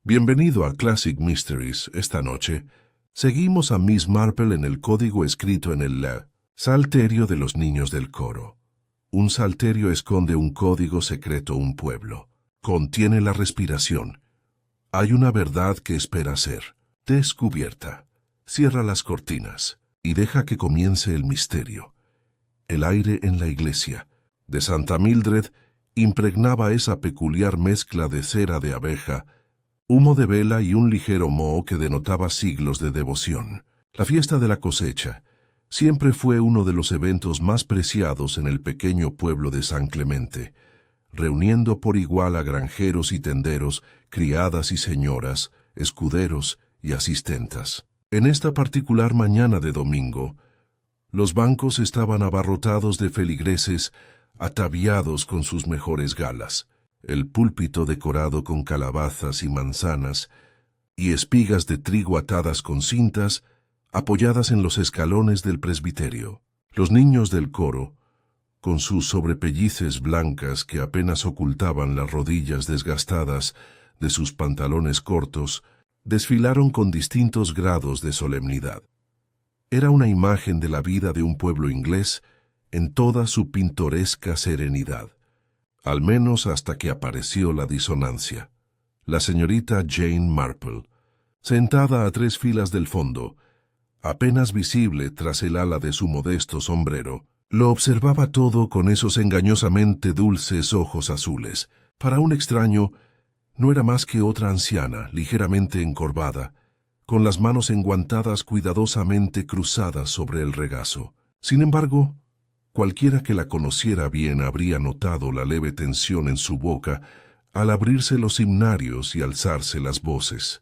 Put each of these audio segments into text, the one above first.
Bienvenido a Classic Mysteries. Esta noche seguimos a Miss Marple en el código escrito en el Salterio de los niños del coro. Un salterio esconde un código secreto, un pueblo. Contiene la respiración. Hay una verdad que espera ser descubierta. Cierra las cortinas y deja que comience el misterio. El aire en la iglesia de Santa Mildred impregnaba esa peculiar mezcla de cera de abeja, humo de vela y un ligero moho que denotaba siglos de devoción. La fiesta de la cosecha siempre fue uno de los eventos más preciados en el pequeño pueblo de San Clemente, reuniendo por igual a granjeros y tenderos, criadas y señoras, escuderos y asistentas. En esta particular mañana de domingo, los bancos estaban abarrotados de feligreses ataviados con sus mejores galas, el púlpito decorado con calabazas y manzanas y espigas de trigo atadas con cintas, apoyadas en los escalones del presbiterio. Los niños del coro, con sus sobrepellices blancas que apenas ocultaban las rodillas desgastadas de sus pantalones cortos, desfilaron con distintos grados de solemnidad. Era una imagen de la vida de un pueblo inglés en toda su pintoresca serenidad, al menos hasta que apareció la disonancia. La señorita Jane Marple, sentada a 3 filas del fondo, apenas visible tras el ala de su modesto sombrero, lo observaba todo con esos engañosamente dulces ojos azules. Para un extraño, no era más que otra anciana, ligeramente encorvada, con las manos enguantadas cuidadosamente cruzadas sobre el regazo. Sin embargo, cualquiera que la conociera bien habría notado la leve tensión en su boca al abrirse los himnarios y alzarse las voces,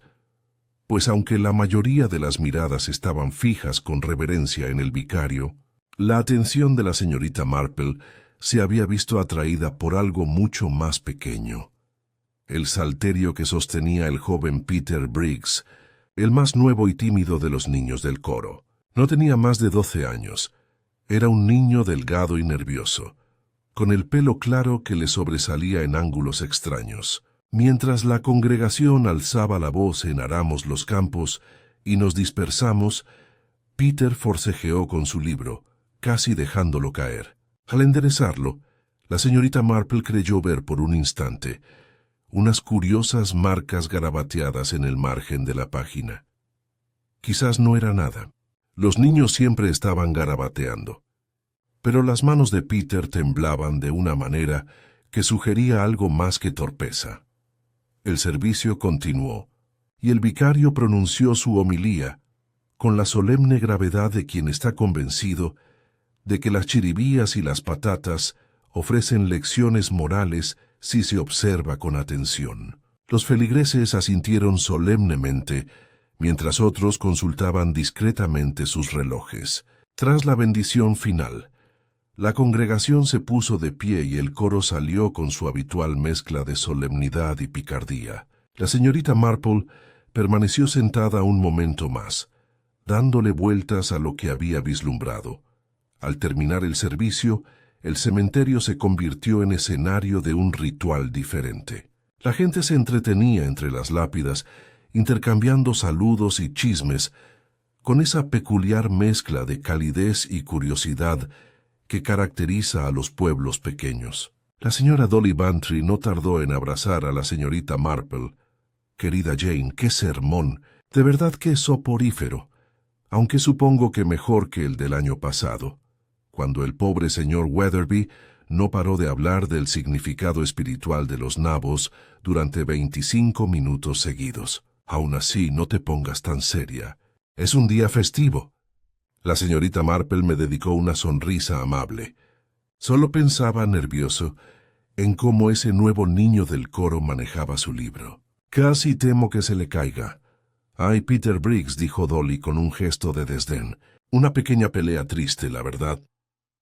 pues aunque la mayoría de las miradas estaban fijas con reverencia en el vicario, la atención de la señorita Marple se había visto atraída por algo mucho más pequeño. El salterio que sostenía el joven Peter Briggs, el más nuevo y tímido de los niños del coro. No tenía más de 12 años. Era un niño delgado y nervioso, con el pelo claro que le sobresalía en ángulos extraños. Mientras la congregación alzaba la voz en Aramos los campos y nos dispersamos, Peter forcejeó con su libro, casi dejándolo caer. Al enderezarlo, la señorita Marple creyó ver por un instante unas curiosas marcas garabateadas en el margen de la página. Quizás no era nada. Los niños siempre estaban garabateando, pero las manos de Peter temblaban de una manera que sugería algo más que torpeza. El servicio continuó, y el vicario pronunció su homilía con la solemne gravedad de quien está convencido de que las chiribías y las patatas ofrecen lecciones morales si se observa con atención. Los feligreses asintieron solemnemente, mientras otros consultaban discretamente sus relojes. Tras la bendición final, la congregación se puso de pie y el coro salió con su habitual mezcla de solemnidad y picardía. La señorita Marple permaneció sentada un momento más, dándole vueltas a lo que había vislumbrado. Al terminar el servicio, el cementerio se convirtió en escenario de un ritual diferente. La gente se entretenía entre las lápidas, intercambiando saludos y chismes, con esa peculiar mezcla de calidez y curiosidad que caracteriza a los pueblos pequeños. La señora Dolly Bantry no tardó en abrazar a la señorita Marple. «Querida Jane, qué sermón, de verdad que es soporífero, aunque supongo que mejor que el del año pasado, cuando el pobre señor Weatherby no paró de hablar del significado espiritual de los nabos durante 25 minutos seguidos. Aún así, no te pongas tan seria. Es un día festivo». La señorita Marple me dedicó una sonrisa amable. Solo pensaba, nervioso, en cómo ese nuevo niño del coro manejaba su libro. «Casi temo que se le caiga». «Ay, Peter Briggs», dijo Dolly con un gesto de desdén. «Una pequeña pelea triste, la verdad.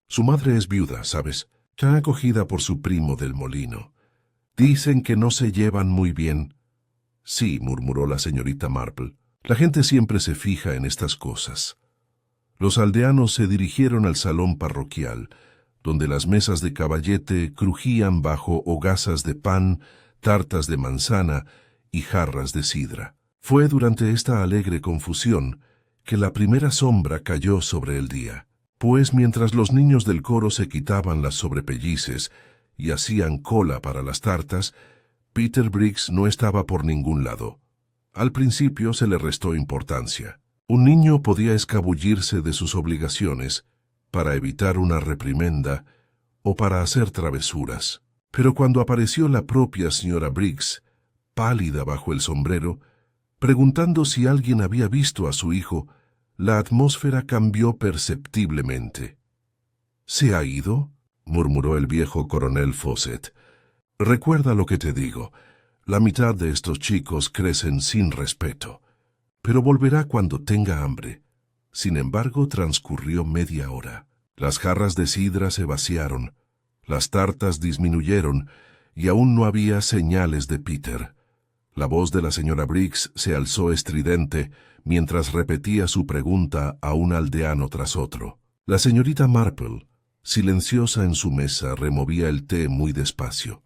Su madre es viuda, ¿sabes? Tan acogida por su primo del molino. Dicen que no se llevan muy bien». «Sí», murmuró la señorita Marple. «La gente siempre se fija en estas cosas». Los aldeanos se dirigieron al salón parroquial, donde las mesas de caballete crujían bajo hogazas de pan, tartas de manzana y jarras de sidra. Fue durante esta alegre confusión que la primera sombra cayó sobre el día, pues mientras los niños del coro se quitaban las sobrepellices y hacían cola para las tartas, Peter Briggs no estaba por ningún lado. Al principio se le restó importancia. Un niño podía escabullirse de sus obligaciones para evitar una reprimenda o para hacer travesuras. Pero cuando apareció la propia señora Briggs, pálida bajo el sombrero, preguntando si alguien había visto a su hijo, la atmósfera cambió perceptiblemente. —¿Se ha ido? —murmuró el viejo coronel Fawcett. —Recuerda lo que te digo. La mitad de estos chicos crecen sin respeto. Pero volverá cuando tenga hambre. Sin embargo, transcurrió media hora. Las jarras de sidra se vaciaron, las tartas disminuyeron y aún no había señales de Peter. La voz de la señora Briggs se alzó estridente mientras repetía su pregunta a un aldeano tras otro. La señorita Marple, silenciosa en su mesa, removía el té muy despacio.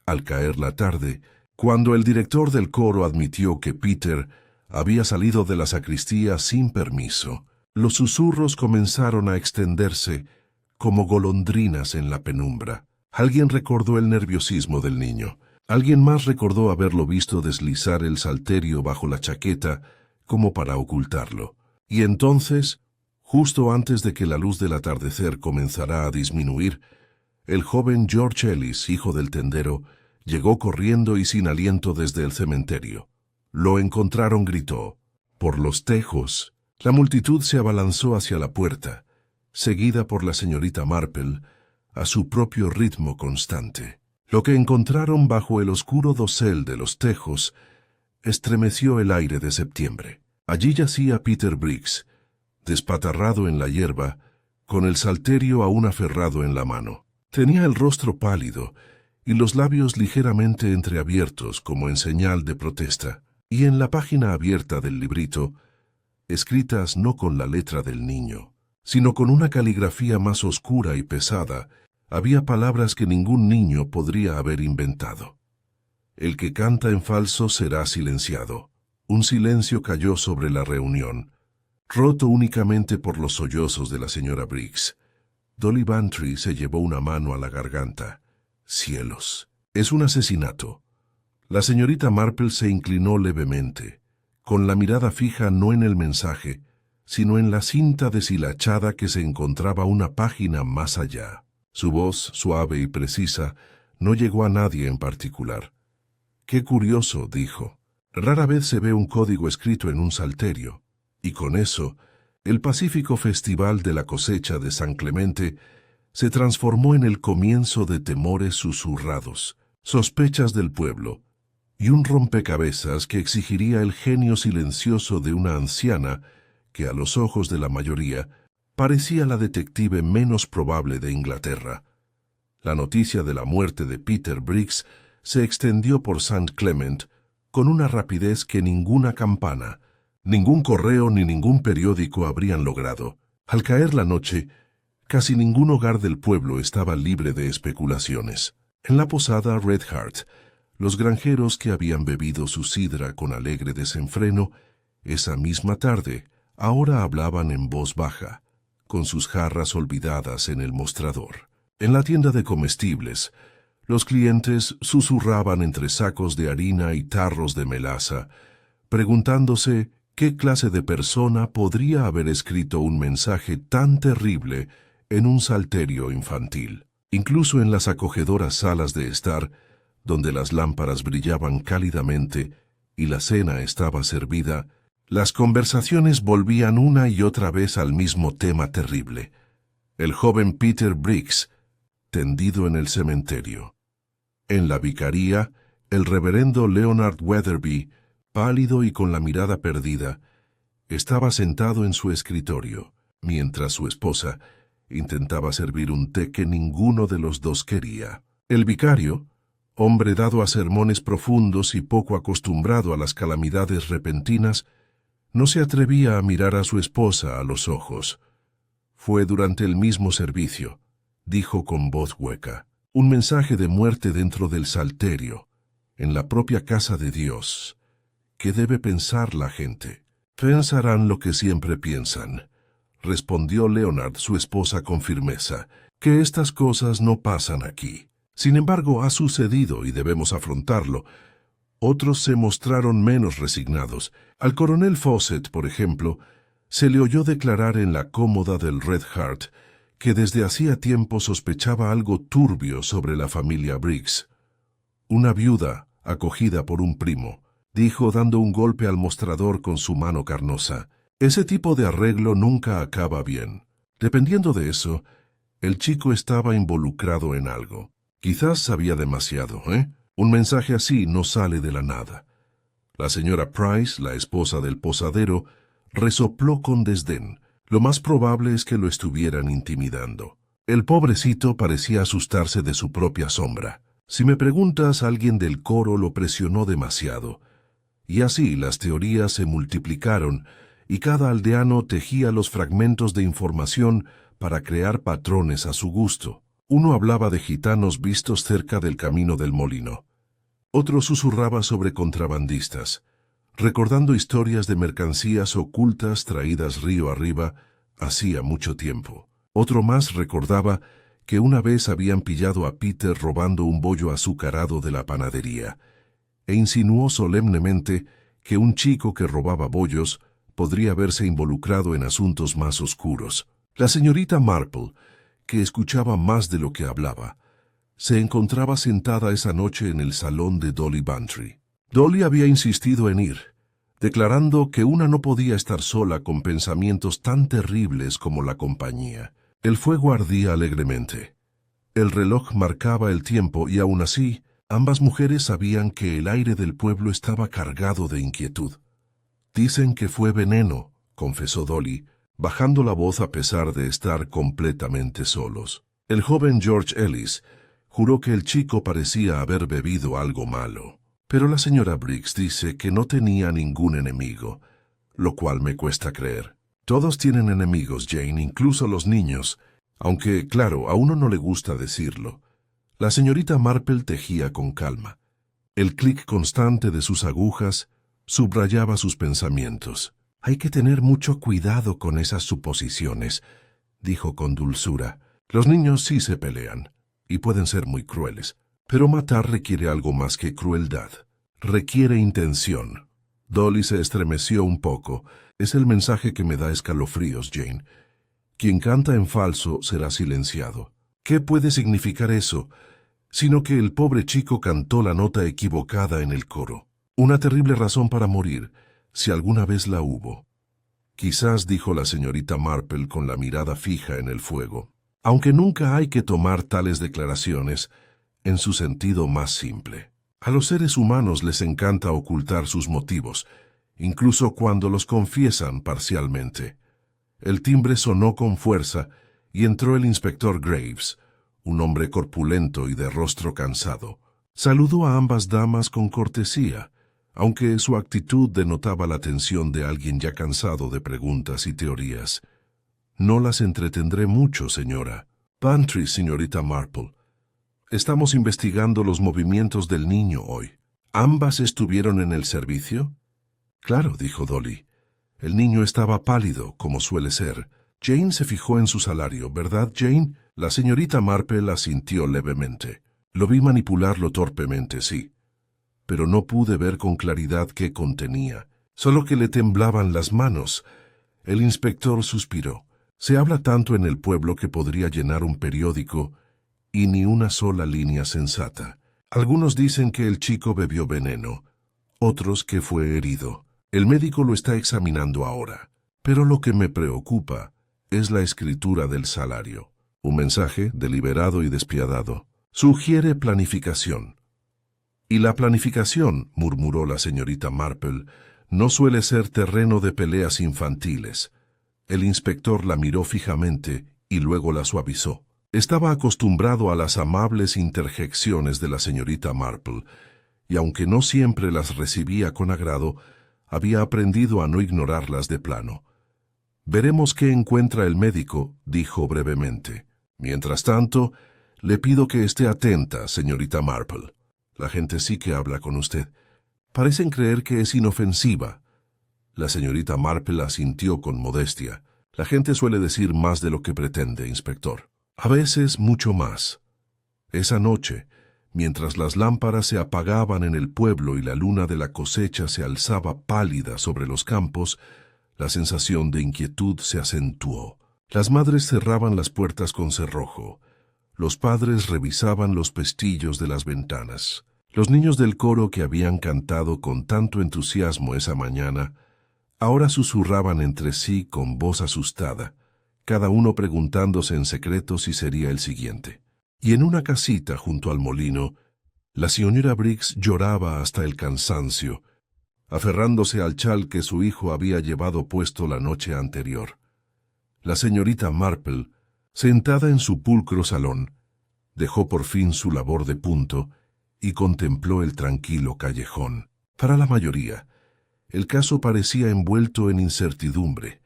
Al caer la tarde, cuando el director del coro admitió que Peter había salido de la sacristía sin permiso, los susurros comenzaron a extenderse como golondrinas en la penumbra. Alguien recordó el nerviosismo del niño. Alguien más recordó haberlo visto deslizar el salterio bajo la chaqueta como para ocultarlo. Y entonces, justo antes de que la luz del atardecer comenzara a disminuir, el joven George Ellis, hijo del tendero, llegó corriendo y sin aliento desde el cementerio. Lo encontraron, gritó. Por los tejos. La multitud se abalanzó hacia la puerta, seguida por la señorita Marple, a su propio ritmo constante. Lo que encontraron bajo el oscuro dosel de los tejos estremeció el aire de septiembre. Allí yacía Peter Briggs, despatarrado en la hierba, con el salterio aún aferrado en la mano. Tenía el rostro pálido y los labios ligeramente entreabiertos como en señal de protesta, y en la página abierta del librito, escritas no con la letra del niño, sino con una caligrafía más oscura y pesada, había palabras que ningún niño podría haber inventado. El que canta en falso será silenciado. Un silencio cayó sobre la reunión, roto únicamente por los sollozos de la señora Briggs. Dolly Bantry se llevó una mano a la garganta. ¡Cielos! Es un asesinato. La señorita Marple se inclinó levemente, con la mirada fija no en el mensaje, sino en la cinta deshilachada que se encontraba una página más allá. Su voz, suave y precisa, no llegó a nadie en particular. «Qué curioso», dijo. «Rara vez se ve un código escrito en un salterio, y con eso, el pacífico festival de la cosecha de San Clemente se transformó en el comienzo de temores susurrados, sospechas del pueblo, y un rompecabezas que exigiría el genio silencioso de una anciana que a los ojos de la mayoría parecía la detective menos probable de Inglaterra. La noticia de la muerte de Peter Briggs se extendió por St. Clement con una rapidez que ninguna campana, ningún correo ni ningún periódico habrían logrado. Al caer la noche, casi ningún hogar del pueblo estaba libre de especulaciones. En la posada Red Hart, los granjeros que habían bebido su sidra con alegre desenfreno, esa misma tarde, ahora hablaban en voz baja, con sus jarras olvidadas en el mostrador. En la tienda de comestibles, los clientes susurraban entre sacos de harina y tarros de melaza, preguntándose qué clase de persona podría haber escrito un mensaje tan terrible en un salterio infantil. Incluso en las acogedoras salas de estar, donde las lámparas brillaban cálidamente y la cena estaba servida, las conversaciones volvían una y otra vez al mismo tema terrible: el joven Peter Briggs, tendido en el cementerio. En la vicaría, el reverendo Leonard Weatherby, pálido y con la mirada perdida, estaba sentado en su escritorio, mientras su esposa intentaba servir un té que ninguno de los dos quería. El vicario, hombre dado a sermones profundos y poco acostumbrado a las calamidades repentinas, no se atrevía a mirar a su esposa a los ojos. Fue durante el mismo servicio, dijo con voz hueca, un mensaje de muerte dentro del salterio, en la propia casa de Dios. ¿Qué debe pensar la gente? Pensarán lo que siempre piensan, respondió Leonard, su esposa, con firmeza, que estas cosas no pasan aquí. Sin embargo, ha sucedido y debemos afrontarlo. Otros se mostraron menos resignados. Al coronel Fawcett, por ejemplo, se le oyó declarar en la cómoda del Red Hart que desde hacía tiempo sospechaba algo turbio sobre la familia Briggs. Una viuda, acogida por un primo, dijo dando un golpe al mostrador con su mano carnosa. Ese tipo de arreglo nunca acaba bien. Dependiendo de eso, el chico estaba involucrado en algo. Quizás sabía demasiado, ¿eh? Un mensaje así no sale de la nada. La señora Price, la esposa del posadero, resopló con desdén. Lo más probable es que lo estuvieran intimidando. El pobrecito parecía asustarse de su propia sombra. Si me preguntas, alguien del coro lo presionó demasiado. Y así las teorías se multiplicaron, y cada aldeano tejía los fragmentos de información para crear patrones a su gusto. Uno hablaba de gitanos vistos cerca del camino del molino. Otro susurraba sobre contrabandistas, recordando historias de mercancías ocultas traídas río arriba hacía mucho tiempo. Otro más recordaba que una vez habían pillado a Peter robando un bollo azucarado de la panadería, e insinuó solemnemente que un chico que robaba bollos podría verse involucrado en asuntos más oscuros. La señorita Marple, que escuchaba más de lo que hablaba, se encontraba sentada esa noche en el salón de Dolly Bantry. Dolly había insistido en ir, declarando que una no podía estar sola con pensamientos tan terribles como la compañía. El fuego ardía alegremente. El reloj marcaba el tiempo y aún así, ambas mujeres sabían que el aire del pueblo estaba cargado de inquietud. Dicen que fue veneno, confesó Dolly, bajando la voz a pesar de estar completamente solos. El joven George Ellis juró que el chico parecía haber bebido algo malo. Pero la señora Briggs dice que no tenía ningún enemigo, lo cual me cuesta creer. Todos tienen enemigos, Jane, incluso los niños, aunque, claro, a uno no le gusta decirlo. La señorita Marple tejía con calma. El clic constante de sus agujas subrayaba sus pensamientos. Hay que tener mucho cuidado con esas suposiciones, dijo con dulzura. Los niños sí se pelean, y pueden ser muy crueles. Pero matar requiere algo más que crueldad. Requiere intención. Dolly se estremeció un poco. Es el mensaje que me da escalofríos, Jane. Quien canta en falso será silenciado. ¿Qué puede significar eso? Sino que el pobre chico cantó la nota equivocada en el coro. Una terrible razón para morir, si alguna vez la hubo. Quizás, dijo la señorita Marple con la mirada fija en el fuego. Aunque nunca hay que tomar tales declaraciones en su sentido más simple. A los seres humanos les encanta ocultar sus motivos, incluso cuando los confiesan parcialmente. El timbre sonó con fuerza y entró el inspector Graves, un hombre corpulento y de rostro cansado. Saludó a ambas damas con cortesía, aunque su actitud denotaba la tensión de alguien ya cansado de preguntas y teorías. No las entretendré mucho, señora. Bantry, señorita Marple. Estamos investigando los movimientos del niño hoy. ¿Ambas estuvieron en el servicio? Claro, dijo Dolly. El niño estaba pálido, como suele ser. Jane se fijó en su salario, ¿verdad, Jane? La señorita Marple asintió levemente. Lo vi manipularlo torpemente, sí. Pero no pude ver con claridad qué contenía. Solo que le temblaban las manos. El inspector suspiró. Se habla tanto en el pueblo que podría llenar un periódico y ni una sola línea sensata. Algunos dicen que el chico bebió veneno, otros que fue herido. El médico lo está examinando ahora. Pero lo que me preocupa es la escritura del salario. Un mensaje deliberado y despiadado. Sugiere planificación. Y la planificación, murmuró la señorita Marple, no suele ser terreno de peleas infantiles. El inspector la miró fijamente y luego la suavizó. Estaba acostumbrado a las amables interjecciones de la señorita Marple, y aunque no siempre las recibía con agrado, había aprendido a no ignorarlas de plano. Veremos qué encuentra el médico, dijo brevemente. Mientras tanto, le pido que esté atenta, señorita Marple. La gente sí que habla con usted. Parecen creer que es inofensiva. La señorita Marple asintió con modestia. La gente suele decir más de lo que pretende, inspector. A veces mucho más. Esa noche, mientras las lámparas se apagaban en el pueblo y la luna de la cosecha se alzaba pálida sobre los campos, la sensación de inquietud se acentuó. Las madres cerraban las puertas con cerrojo. Los padres revisaban los pestillos de las ventanas. Los niños del coro que habían cantado con tanto entusiasmo esa mañana, ahora susurraban entre sí con voz asustada, cada uno preguntándose en secreto si sería el siguiente. Y en una casita junto al molino, la señora Briggs lloraba hasta el cansancio, aferrándose al chal que su hijo había llevado puesto la noche anterior. La señorita Marple, sentada en su pulcro salón, dejó por fin su labor de punto y contempló el tranquilo callejón. Para la mayoría, el caso parecía envuelto en incertidumbre,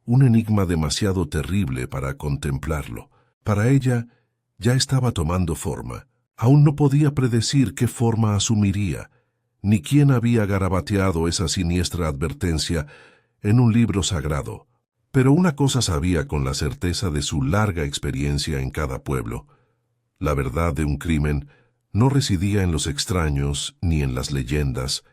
un enigma demasiado terrible para contemplarlo. Para ella, ya estaba tomando forma. Aún no podía predecir qué forma asumiría, ni quién había garabateado esa siniestra advertencia en un libro sagrado. Pero una cosa sabía con la certeza de su larga experiencia en cada pueblo. La verdad de un crimen no residía en los extraños ni en las leyendas,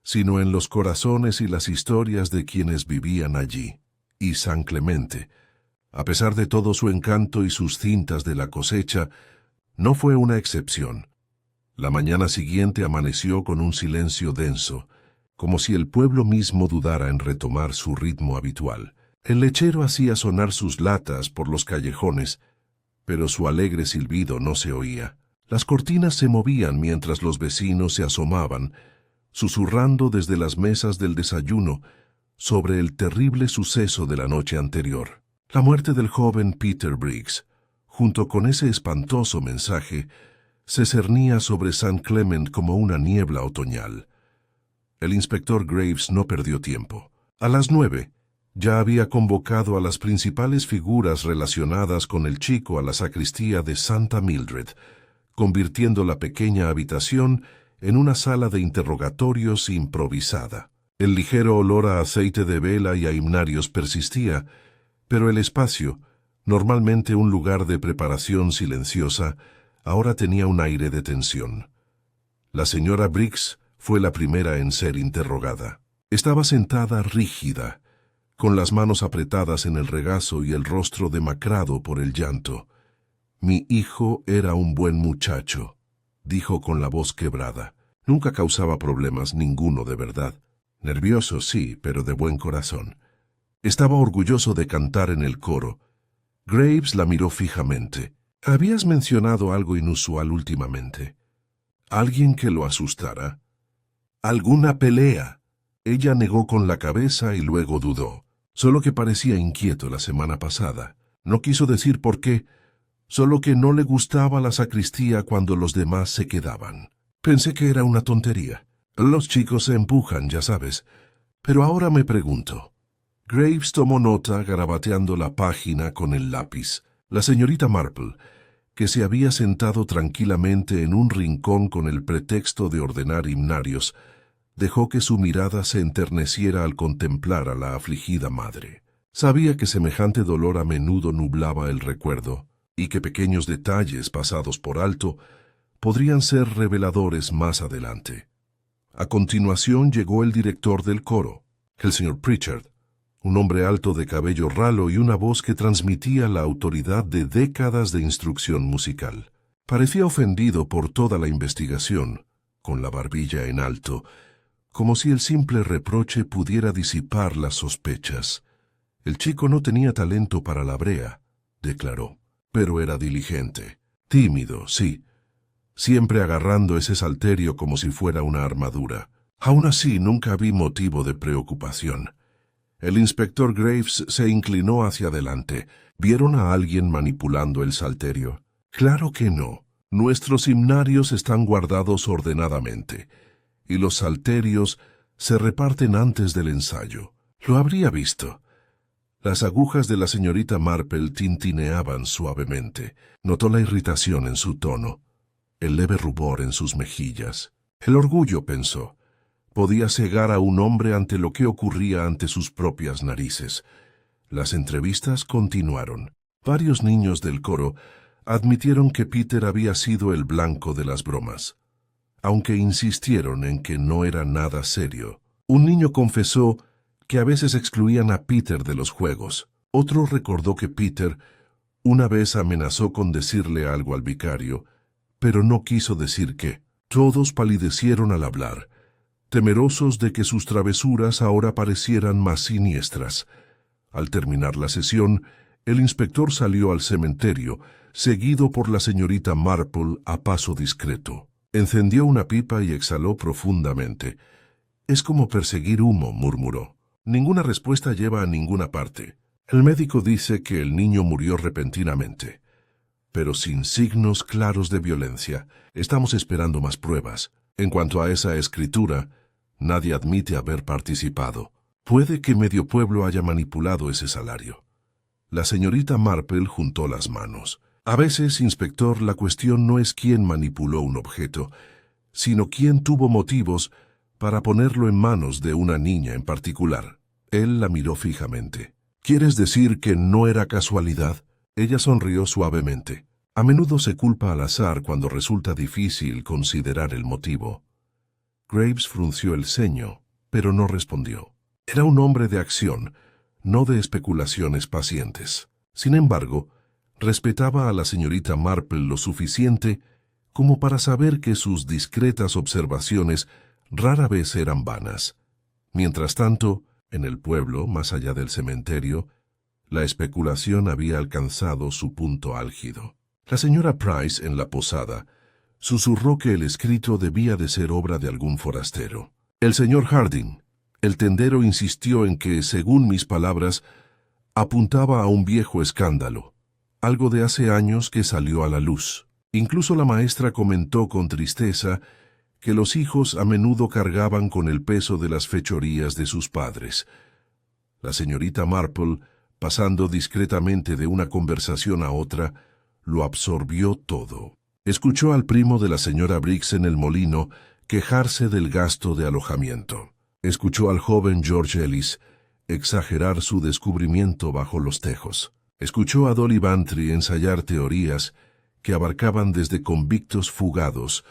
sino en los corazones y las historias de quienes vivían allí. Y San Clemente, a pesar de todo su encanto y sus cintas de la cosecha, no fue una excepción. La mañana siguiente amaneció con un silencio denso, como si el pueblo mismo dudara en retomar su ritmo habitual. El lechero hacía sonar sus latas por los callejones, pero su alegre silbido no se oía. Las cortinas se movían mientras los vecinos se asomaban, susurrando desde las mesas del desayuno sobre el terrible suceso de la noche anterior. La muerte del joven Peter Briggs, junto con ese espantoso mensaje, se cernía sobre St. Clement como una niebla otoñal. El inspector Graves no perdió tiempo. A las 9, ya había convocado a las principales figuras relacionadas con el chico a la sacristía de Santa Mildred, convirtiendo la pequeña habitación en una sala de interrogatorios improvisada. El ligero olor a aceite de vela y a himnarios persistía, pero el espacio, normalmente un lugar de preparación silenciosa, ahora tenía un aire de tensión. La señora Briggs fue la primera en ser interrogada. Estaba sentada rígida, con las manos apretadas en el regazo y el rostro demacrado por el llanto. «Mi hijo era un buen muchacho», dijo con la voz quebrada. Nunca causaba problemas ninguno de verdad. Nervioso, sí, pero de buen corazón. Estaba orgulloso de cantar en el coro. Graves la miró fijamente. «¿Habías mencionado algo inusual últimamente? ¿Alguien que lo asustara? ¿Alguna pelea?» Ella negó con la cabeza y luego dudó. Solo que parecía inquieto la semana pasada. No quiso decir por qué, solo que no le gustaba la sacristía cuando los demás se quedaban. Pensé que era una tontería. Los chicos se empujan, ya sabes. Pero ahora me pregunto. Graves tomó nota garabateando la página con el lápiz. La señorita Marple, que se había sentado tranquilamente en un rincón con el pretexto de ordenar himnarios, dejó que su mirada se enterneciera al contemplar a la afligida madre. Sabía que semejante dolor a menudo nublaba el recuerdo, y que pequeños detalles pasados por alto podrían ser reveladores más adelante. A continuación llegó el director del coro, el señor Pritchard, un hombre alto de cabello ralo y una voz que transmitía la autoridad de décadas de instrucción musical. Parecía ofendido por toda la investigación, con la barbilla en alto, como si el simple reproche pudiera disipar las sospechas. El chico no tenía talento para la brea, declaró, pero era diligente, tímido, sí, siempre agarrando ese salterio como si fuera una armadura. Aún así, nunca vi motivo de preocupación. El inspector Graves se inclinó hacia adelante. ¿Vieron a alguien manipulando el salterio? Claro que no. Nuestros himnarios están guardados ordenadamente, y los salterios se reparten antes del ensayo. Lo habría visto. Las agujas de la señorita Marple tintineaban suavemente. Notó la irritación en su tono. el leve rubor en sus mejillas. El orgullo, pensó, podía cegar a un hombre ante lo que ocurría ante sus propias narices. Las entrevistas continuaron. Varios niños del coro admitieron que Peter había sido el blanco de las bromas, aunque insistieron en que no era nada serio. Un niño confesó que a veces excluían a Peter de los juegos. Otro recordó que Peter una vez amenazó con decirle algo al vicario, pero no quiso decir qué. Todos palidecieron al hablar, temerosos de que sus travesuras ahora parecieran más siniestras. Al terminar la sesión, el inspector salió al cementerio, seguido por la señorita Marple a paso discreto. Encendió una pipa y exhaló profundamente. «Es como perseguir humo», murmuró. «Ninguna respuesta lleva a ninguna parte. El médico dice que el niño murió repentinamente, pero sin signos claros de violencia. Estamos esperando más pruebas. En cuanto a esa escritura, nadie admite haber participado. Puede que medio pueblo haya manipulado ese salario». La señorita Marple juntó las manos. «A veces, inspector, la cuestión no es quién manipuló un objeto, sino quién tuvo motivos para ponerlo en manos de una niña en particular». Él la miró fijamente. «¿Quieres decir que no era casualidad?». Ella sonrió suavemente. «A menudo se culpa al azar cuando resulta difícil considerar el motivo». Graves frunció el ceño, pero no respondió. Era un hombre de acción, no de especulaciones pacientes. Sin embargo, respetaba a la señorita Marple lo suficiente como para saber que sus discretas observaciones rara vez eran vanas. Mientras tanto, en el pueblo, más allá del cementerio, la especulación había alcanzado su punto álgido. La señora Price, en la posada, susurró que el escrito debía de ser obra de algún forastero. El señor Harding, el tendero, insistió en que, según mis palabras, apuntaba a un viejo escándalo, algo de hace años que salió a la luz. Incluso la maestra comentó con tristeza que los hijos a menudo cargaban con el peso de las fechorías de sus padres. La señorita Marple, pasando discretamente de una conversación a otra, lo absorbió todo. Escuchó al primo de la señora Briggs en el molino quejarse del gasto de alojamiento. Escuchó al joven George Ellis exagerar su descubrimiento bajo los tejos. Escuchó a Dolly Bantry ensayar teorías que abarcaban desde convictos fugados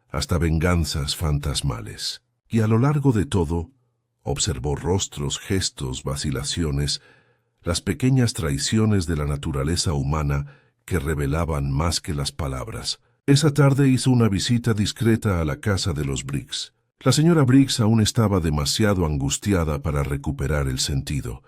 hasta venganzas fantasmales. Y a lo largo de todo, observó rostros, gestos, vacilaciones, las pequeñas traiciones de la naturaleza humana que revelaban más que las palabras. Esa tarde hizo una visita discreta a la casa de los Briggs. La señora Briggs aún estaba demasiado angustiada para recuperar el sentido,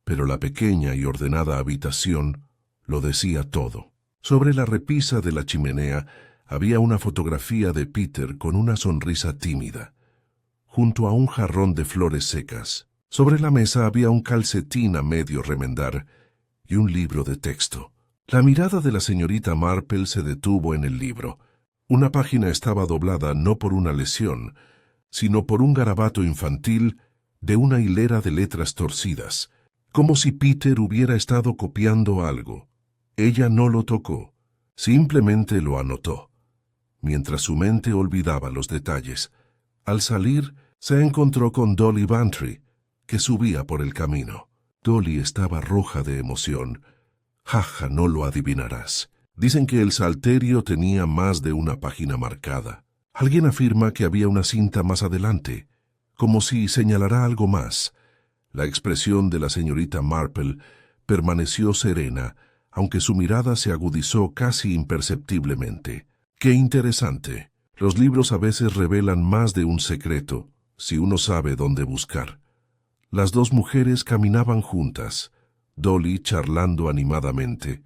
pero la pequeña y ordenada habitación lo decía todo. Sobre la repisa de la chimenea había una fotografía de Peter con una sonrisa tímida, junto a un jarrón de flores secas. Sobre la mesa había un calcetín a medio remendar y un libro de texto. La mirada de la señorita Marple se detuvo en el libro. Una página estaba doblada no por una lesión, sino por un garabato infantil de una hilera de letras torcidas, como si Peter hubiera estado copiando algo. Ella no lo tocó, simplemente lo anotó, mientras su mente olvidaba los detalles. Al salir, se encontró con Dolly Bantry, que subía por el camino. Dolly estaba roja de emoción. «Jaja, no lo adivinarás. Dicen que el salterio tenía más de una página marcada. Alguien afirma que había una cinta más adelante, como si señalara algo más». La expresión de la señorita Marple permaneció serena, aunque su mirada se agudizó casi imperceptiblemente. «Qué interesante. Los libros a veces revelan más de un secreto, si uno sabe dónde buscar». Las dos mujeres caminaban juntas, Dolly charlando animadamente,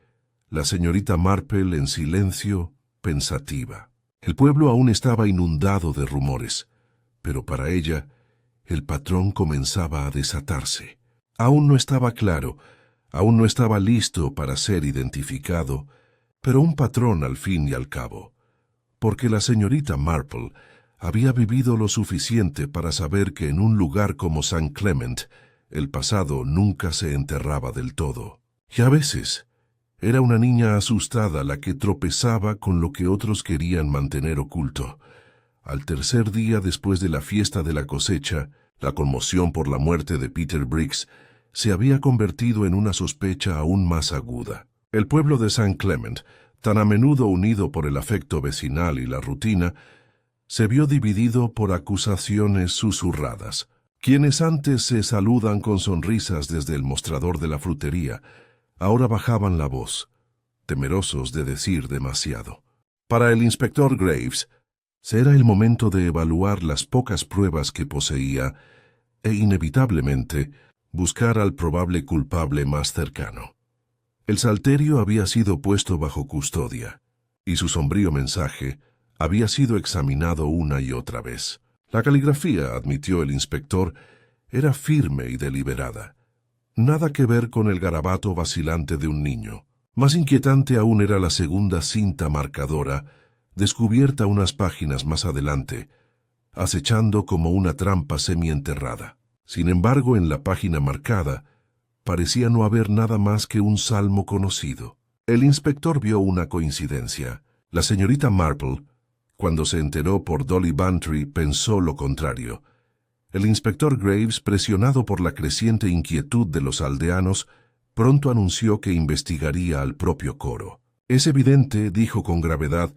la señorita Marple en silencio, pensativa. El pueblo aún estaba inundado de rumores, pero para ella el patrón comenzaba a desatarse. Aún no estaba claro, aún no estaba listo para ser identificado, pero un patrón al fin y al cabo, porque la señorita Marple había vivido lo suficiente para saber que en un lugar como St. Clement el pasado nunca se enterraba del todo. Y a veces, Era una niña asustada la que tropezaba con lo que otros querían mantener oculto. Al tercer día después de la fiesta de la cosecha, la conmoción por la muerte de Peter Briggs se había convertido en una sospecha aún más aguda. El pueblo de St. Clement, tan a menudo unido por el afecto vecinal y la rutina, se vio dividido por acusaciones susurradas. Quienes antes se saludan con sonrisas desde el mostrador de la frutería, ahora bajaban la voz, temerosos de decir demasiado. Para el inspector Graves, era el momento de evaluar las pocas pruebas que poseía e, inevitablemente, buscar al probable culpable más cercano. El salterio había sido puesto bajo custodia, y su sombrío mensaje había sido examinado una y otra vez. La caligrafía, admitió el inspector, era firme y deliberada. Nada que ver con el garabato vacilante de un niño. Más inquietante aún era la segunda cinta marcadora, descubierta unas páginas más adelante, acechando como una trampa semienterrada. Sin embargo, en la página marcada, parecía no haber nada más que un salmo conocido. El inspector vio una coincidencia. La señorita Marple, cuando se enteró por Dolly Bantry, pensó lo contrario. El inspector Graves, presionado por la creciente inquietud de los aldeanos, pronto anunció que investigaría al propio coro. Es evidente, dijo con gravedad,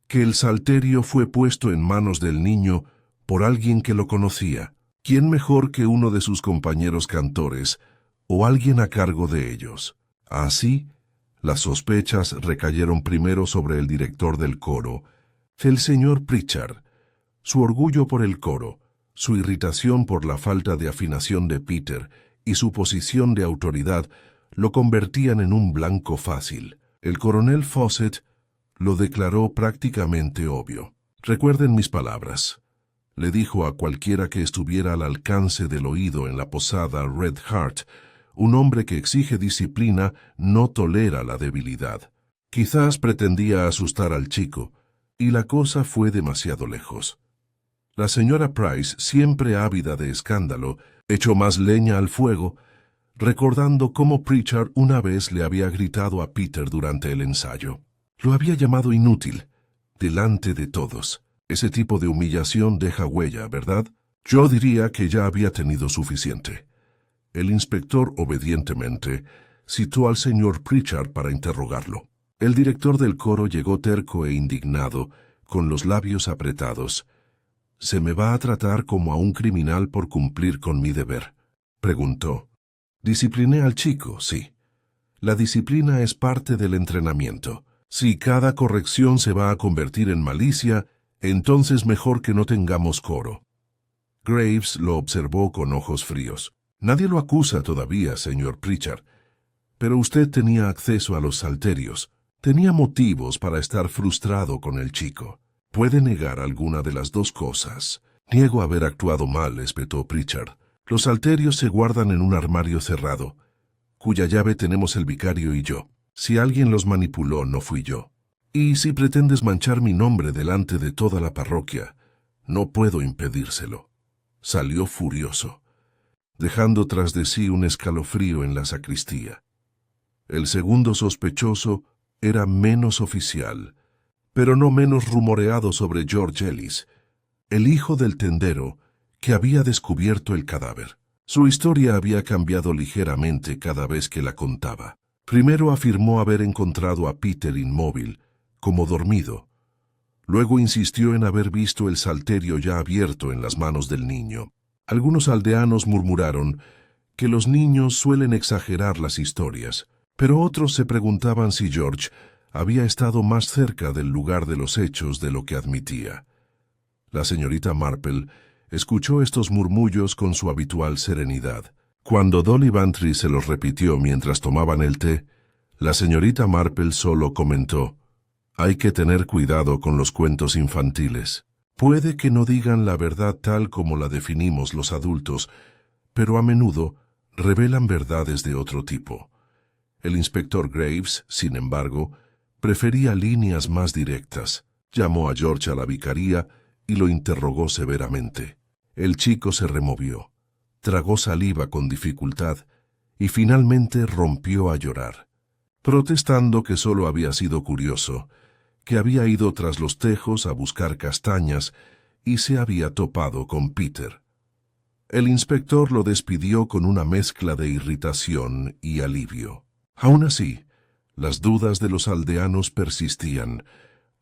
que el salterio fue puesto en manos del niño por alguien que lo conocía. ¿Quién mejor que uno de sus compañeros cantores o alguien a cargo de ellos? Así, las sospechas recayeron primero sobre el director del coro, el señor Pritchard. Su orgullo por el coro, su irritación por la falta de afinación de Peter y su posición de autoridad lo convertían en un blanco fácil. El coronel Fawcett lo declaró prácticamente obvio. Recuerden mis palabras, le dijo a cualquiera que estuviera al alcance del oído en la posada Red Heart, un hombre que exige disciplina no tolera la debilidad. Quizás pretendía asustar al chico, y la cosa fue demasiado lejos. La señora Price, siempre ávida de escándalo, echó más leña al fuego, recordando cómo Pritchard una vez le había gritado a Peter durante el ensayo. Lo había llamado inútil, delante de todos. Ese tipo de humillación deja huella, ¿verdad? Yo diría que ya había tenido suficiente. El inspector, obedientemente, citó al señor Pritchard para interrogarlo. El director del coro llegó terco e indignado, con los labios apretados. «¿Se me va a tratar como a un criminal por cumplir con mi deber?», preguntó. «Discipliné al chico, sí. La disciplina es parte del entrenamiento. Si cada corrección se va a convertir en malicia, entonces mejor que no tengamos coro». Graves lo observó con ojos fríos. «Nadie lo acusa todavía, señor Pritchard. Pero usted tenía acceso a los salterios. Tenía motivos para estar frustrado con el chico. Puede negar alguna de las dos cosas». «Niego haber actuado mal», espetó Pritchard. «Los salterios se guardan en un armario cerrado, cuya llave tenemos el vicario y yo. Si alguien los manipuló, no fui yo. Y si pretendes manchar mi nombre delante de toda la parroquia, no puedo impedírselo». Salió furioso, dejando tras de sí un escalofrío en la sacristía. El segundo sospechoso era menos oficial, pero no menos rumoreado sobre George Ellis, el hijo del tendero que había descubierto el cadáver. Su historia había cambiado ligeramente cada vez que la contaba. Primero afirmó haber encontrado a Peter inmóvil, como dormido. Luego insistió en haber visto el salterio ya abierto en las manos del niño. Algunos aldeanos murmuraron que los niños suelen exagerar las historias, pero otros se preguntaban si George había estado más cerca del lugar de los hechos de lo que admitía. La señorita Marple escuchó estos murmullos con su habitual serenidad. Cuando Dolly Bantry se los repitió mientras tomaban el té, la señorita Marple solo comentó: «Hay que tener cuidado con los cuentos infantiles. Puede que no digan la verdad tal como la definimos los adultos, pero a menudo revelan verdades de otro tipo». El inspector Graves, sin embargo, prefería líneas más directas. Llamó a George a la vicaría y lo interrogó severamente. El chico se removió, tragó saliva con dificultad y finalmente rompió a llorar. protestando que solo había sido curioso, que había ido tras los tejos a buscar castañas y se había topado con Peter. El inspector lo despidió con una mezcla de irritación y alivio. Aún así, las dudas de los aldeanos persistían.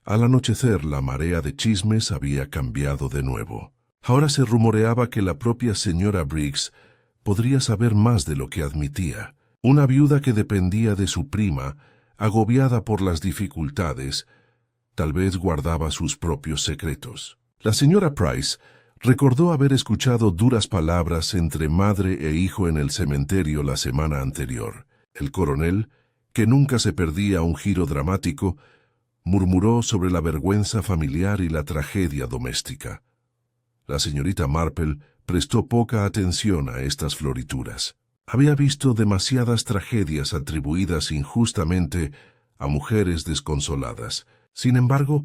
Al anochecer, la marea de chismes había cambiado de nuevo. Ahora se rumoreaba que la propia señora Briggs podría saber más de lo que admitía. Una viuda que dependía de su prima, agobiada por las dificultades, tal vez guardaba sus propios secretos. La señora Price recordó haber escuchado duras palabras entre madre e hijo en el cementerio la semana anterior. El coronel, que nunca se perdía un giro dramático, murmuró sobre la vergüenza familiar y la tragedia doméstica. La señorita Marple prestó poca atención a estas florituras. Había visto demasiadas tragedias atribuidas injustamente a mujeres desconsoladas. Sin embargo,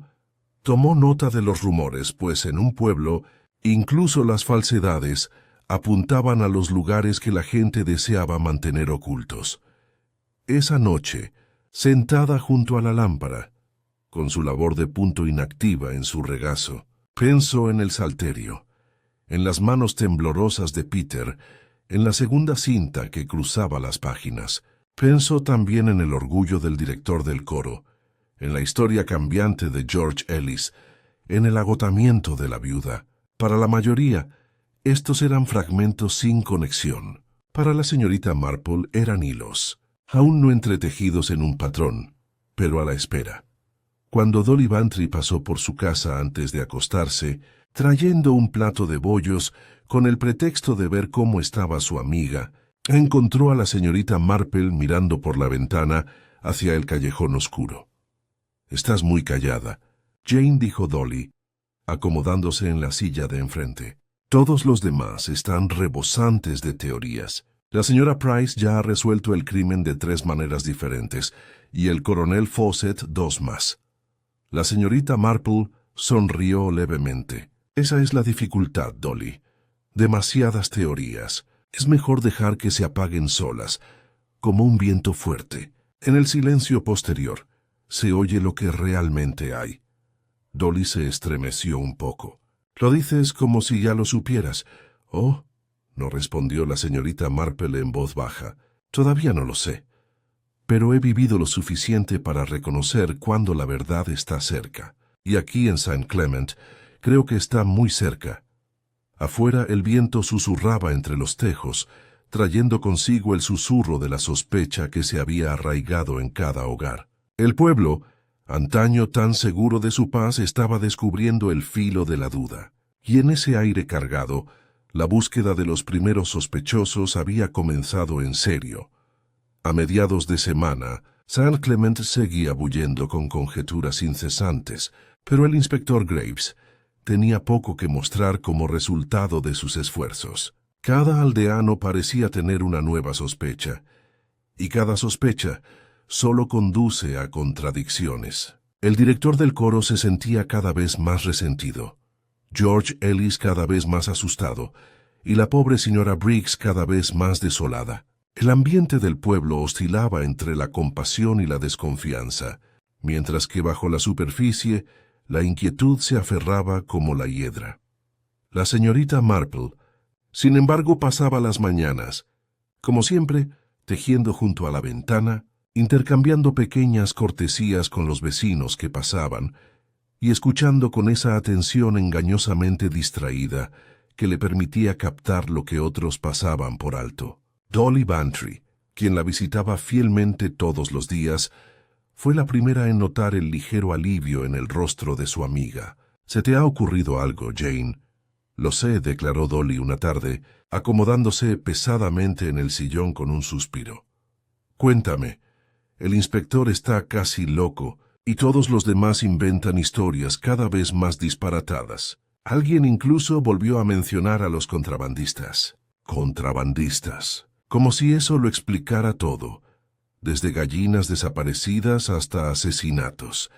tomó nota de los rumores, pues en un pueblo, incluso las falsedades apuntaban a los lugares que la gente deseaba mantener ocultos. Esa noche, sentada junto a la lámpara, con su labor de punto inactiva en su regazo, pensó en el salterio, en las manos temblorosas de Peter, en la segunda cinta que cruzaba las páginas. Pensó también en el orgullo del director del coro, en la historia cambiante de George Ellis, en el agotamiento de la viuda. Para la mayoría, estos eran fragmentos sin conexión. Para la señorita Marple eran hilos, aún no entretejidos en un patrón, pero a la espera. Cuando Dolly Bantry pasó por su casa antes de acostarse, trayendo un plato de bollos con el pretexto de ver cómo estaba su amiga, encontró a la señorita Marple mirando por la ventana hacia el callejón oscuro. «Estás muy callada», Jane dijo Dolly, acomodándose en la silla de enfrente. «Todos los demás están rebosantes de teorías. La señora Price ya ha resuelto el crimen de 3 maneras diferentes, y el coronel Fawcett 2 más». La señorita Marple sonrió levemente. «Esa es la dificultad, Dolly. Demasiadas teorías. Es mejor dejar que se apaguen solas, como un viento fuerte. En el silencio posterior se oye lo que realmente hay». Dolly se estremeció un poco. «Lo dices como si ya lo supieras». «Oh», no respondió la señorita Marple en voz baja. «Todavía no lo sé. Pero he vivido lo suficiente para reconocer cuando la verdad está cerca. Y aquí en St. Clement creo que está muy cerca». Afuera el viento susurraba entre los tejos, trayendo consigo el susurro de la sospecha que se había arraigado en cada hogar. El pueblo, antaño tan seguro de su paz, estaba descubriendo el filo de la duda. Y en ese aire cargado, la búsqueda de los primeros sospechosos había comenzado en serio. A mediados de semana, St. Clement seguía bullendo con conjeturas incesantes, pero el inspector Graves tenía poco que mostrar como resultado de sus esfuerzos. Cada aldeano parecía tener una nueva sospecha, y cada sospecha solo conduce a contradicciones. El director del coro se sentía cada vez más resentido, George Ellis cada vez más asustado, y la pobre señora Briggs cada vez más desolada. El ambiente del pueblo oscilaba entre la compasión y la desconfianza, mientras que bajo la superficie la inquietud se aferraba como la hiedra. La señorita Marple, sin embargo, pasaba las mañanas, como siempre, tejiendo junto a la ventana, intercambiando pequeñas cortesías con los vecinos que pasaban y escuchando con esa atención engañosamente distraída que le permitía captar lo que otros pasaban por alto. Dolly Bantry, quien la visitaba fielmente todos los días, fue la primera en notar el ligero alivio en el rostro de su amiga. «¿Se te ha ocurrido algo, Jane?» «Lo sé», declaró Dolly una tarde, acomodándose pesadamente en el sillón con un suspiro. «Cuéntame. El inspector está casi loco, y todos los demás inventan historias cada vez más disparatadas. Alguien incluso volvió a mencionar a los contrabandistas». «Contrabandistas», como si eso lo explicara todo, desde gallinas desaparecidas hasta asesinatos.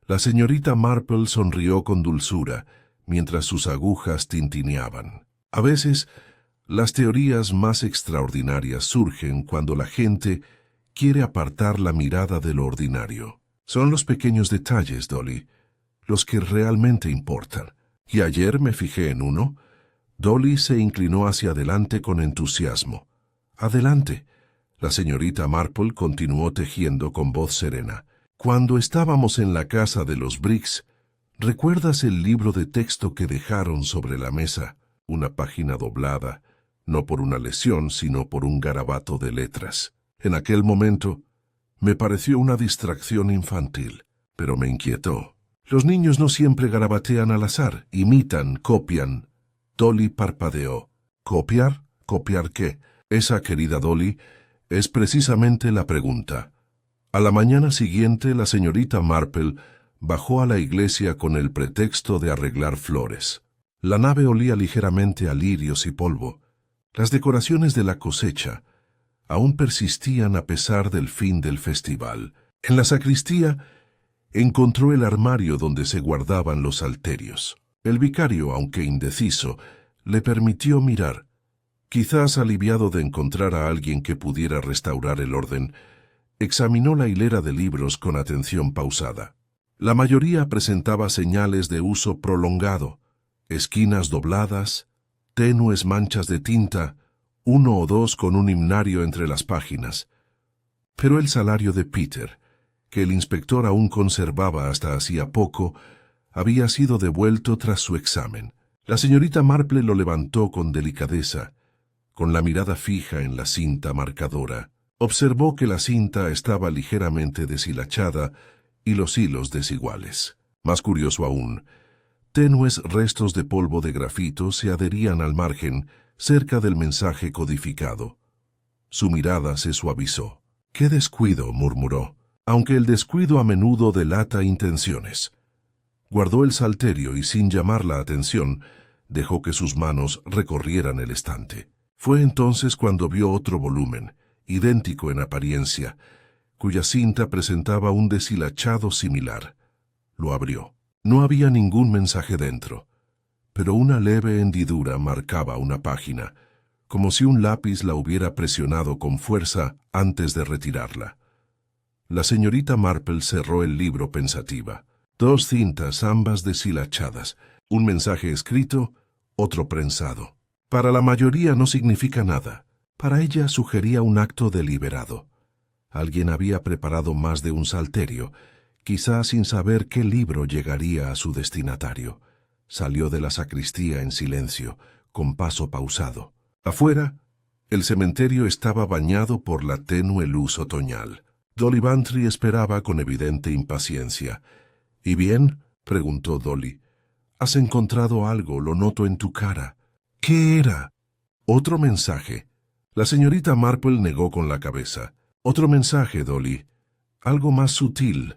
La señorita Marple sonrió con dulzura, mientras sus agujas tintineaban. A veces, las teorías más extraordinarias surgen cuando la gente quiere apartar la mirada de lo ordinario. Son los pequeños detalles, Dolly, los que realmente importan. Y ayer me fijé en uno. Dolly se inclinó hacia adelante con entusiasmo. Adelante. La señorita Marple continuó tejiendo con voz serena. Cuando estábamos en la casa de los Briggs, ¿recuerdas el libro de texto que dejaron sobre la mesa? Una página doblada, no por una lesión, sino por un garabato de letras. En aquel momento, me pareció una distracción infantil, pero me inquietó. Los niños no siempre garabatean al azar, imitan, copian. Dolly parpadeó. ¿Copiar? ¿Copiar qué? Esa, querida Dolly, es precisamente la pregunta. A la mañana siguiente, la señorita Marple bajó a la iglesia con el pretexto de arreglar flores. La nave olía ligeramente a lirios y polvo. Las decoraciones de la cosecha aún persistían a pesar del fin del festival. En la sacristía encontró el armario donde se guardaban los salterios. El vicario, aunque indeciso, le permitió mirar. Quizás aliviado de encontrar a alguien que pudiera restaurar el orden, examinó la hilera de libros con atención pausada. La mayoría presentaba señales de uso prolongado, esquinas dobladas, tenues manchas de tinta, uno o dos con un himnario entre las páginas. Pero el salario de Peter, que el inspector aún conservaba hasta hacía poco, había sido devuelto tras su examen. La señorita Marple lo levantó con delicadeza, con la mirada fija en la cinta marcadora. Observó que la cinta estaba ligeramente deshilachada y los hilos desiguales. Más curioso aún, tenues restos de polvo de grafito se adherían al margen cerca del mensaje codificado. Su mirada se suavizó. «¡Qué descuido!», murmuró, aunque el descuido a menudo delata intenciones. Guardó el salterio y, sin llamar la atención, dejó que sus manos recorrieran el estante. Fue entonces cuando vio otro volumen, idéntico en apariencia, cuya cinta presentaba un deshilachado similar. Lo abrió. No había ningún mensaje dentro, pero una leve hendidura marcaba una página, como si un lápiz la hubiera presionado con fuerza antes de retirarla. La señorita Marple cerró el libro pensativa. 2 cintas, ambas deshilachadas, un mensaje escrito, otro prensado. Para la mayoría no significa nada. Para ella sugería un acto deliberado. Alguien había preparado más de un salterio, quizás sin saber qué libro llegaría a su destinatario. Salió de la sacristía en silencio, con paso pausado. Afuera, el cementerio estaba bañado por la tenue luz otoñal. Dolly Bantry esperaba con evidente impaciencia. «¿Y bien?», preguntó Dolly. «Has encontrado algo, lo noto en tu cara». «¿Qué era?» «Otro mensaje». La señorita Marple negó con la cabeza. «Otro mensaje, Dolly. Algo más sutil.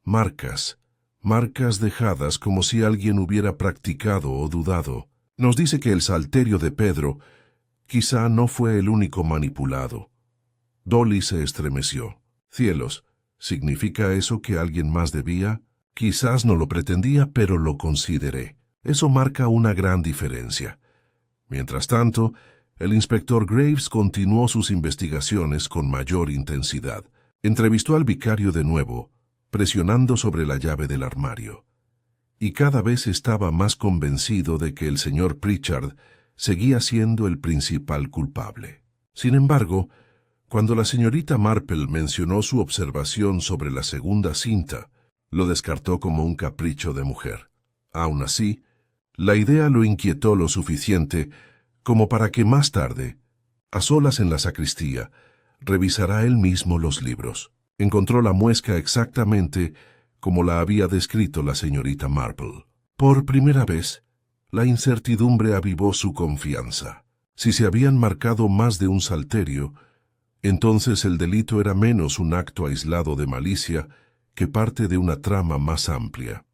Marcas. Marcas dejadas como si alguien hubiera practicado o dudado. Nos dice que el salterio de Pedro quizá no fue el único manipulado». Dolly se estremeció. «Cielos, ¿significa eso que alguien más debía? Quizás no lo pretendía, pero lo consideré. Eso marca una gran diferencia». Mientras tanto, el inspector Graves continuó sus investigaciones con mayor intensidad. Entrevistó al vicario de nuevo, presionando sobre la llave del armario. Y cada vez estaba más convencido de que el señor Pritchard seguía siendo el principal culpable. Sin embargo, cuando la señorita Marple mencionó su observación sobre la segunda cinta, lo descartó como un capricho de mujer. Aun así, la idea lo inquietó lo suficiente como para que más tarde, a solas en la sacristía, revisará él mismo los libros. Encontró la muesca exactamente como la había descrito la señorita Marple. Por primera vez, la incertidumbre avivó su confianza. Si se habían marcado más de un salterio, entonces el delito era menos un acto aislado de malicia que parte de una trama más amplia.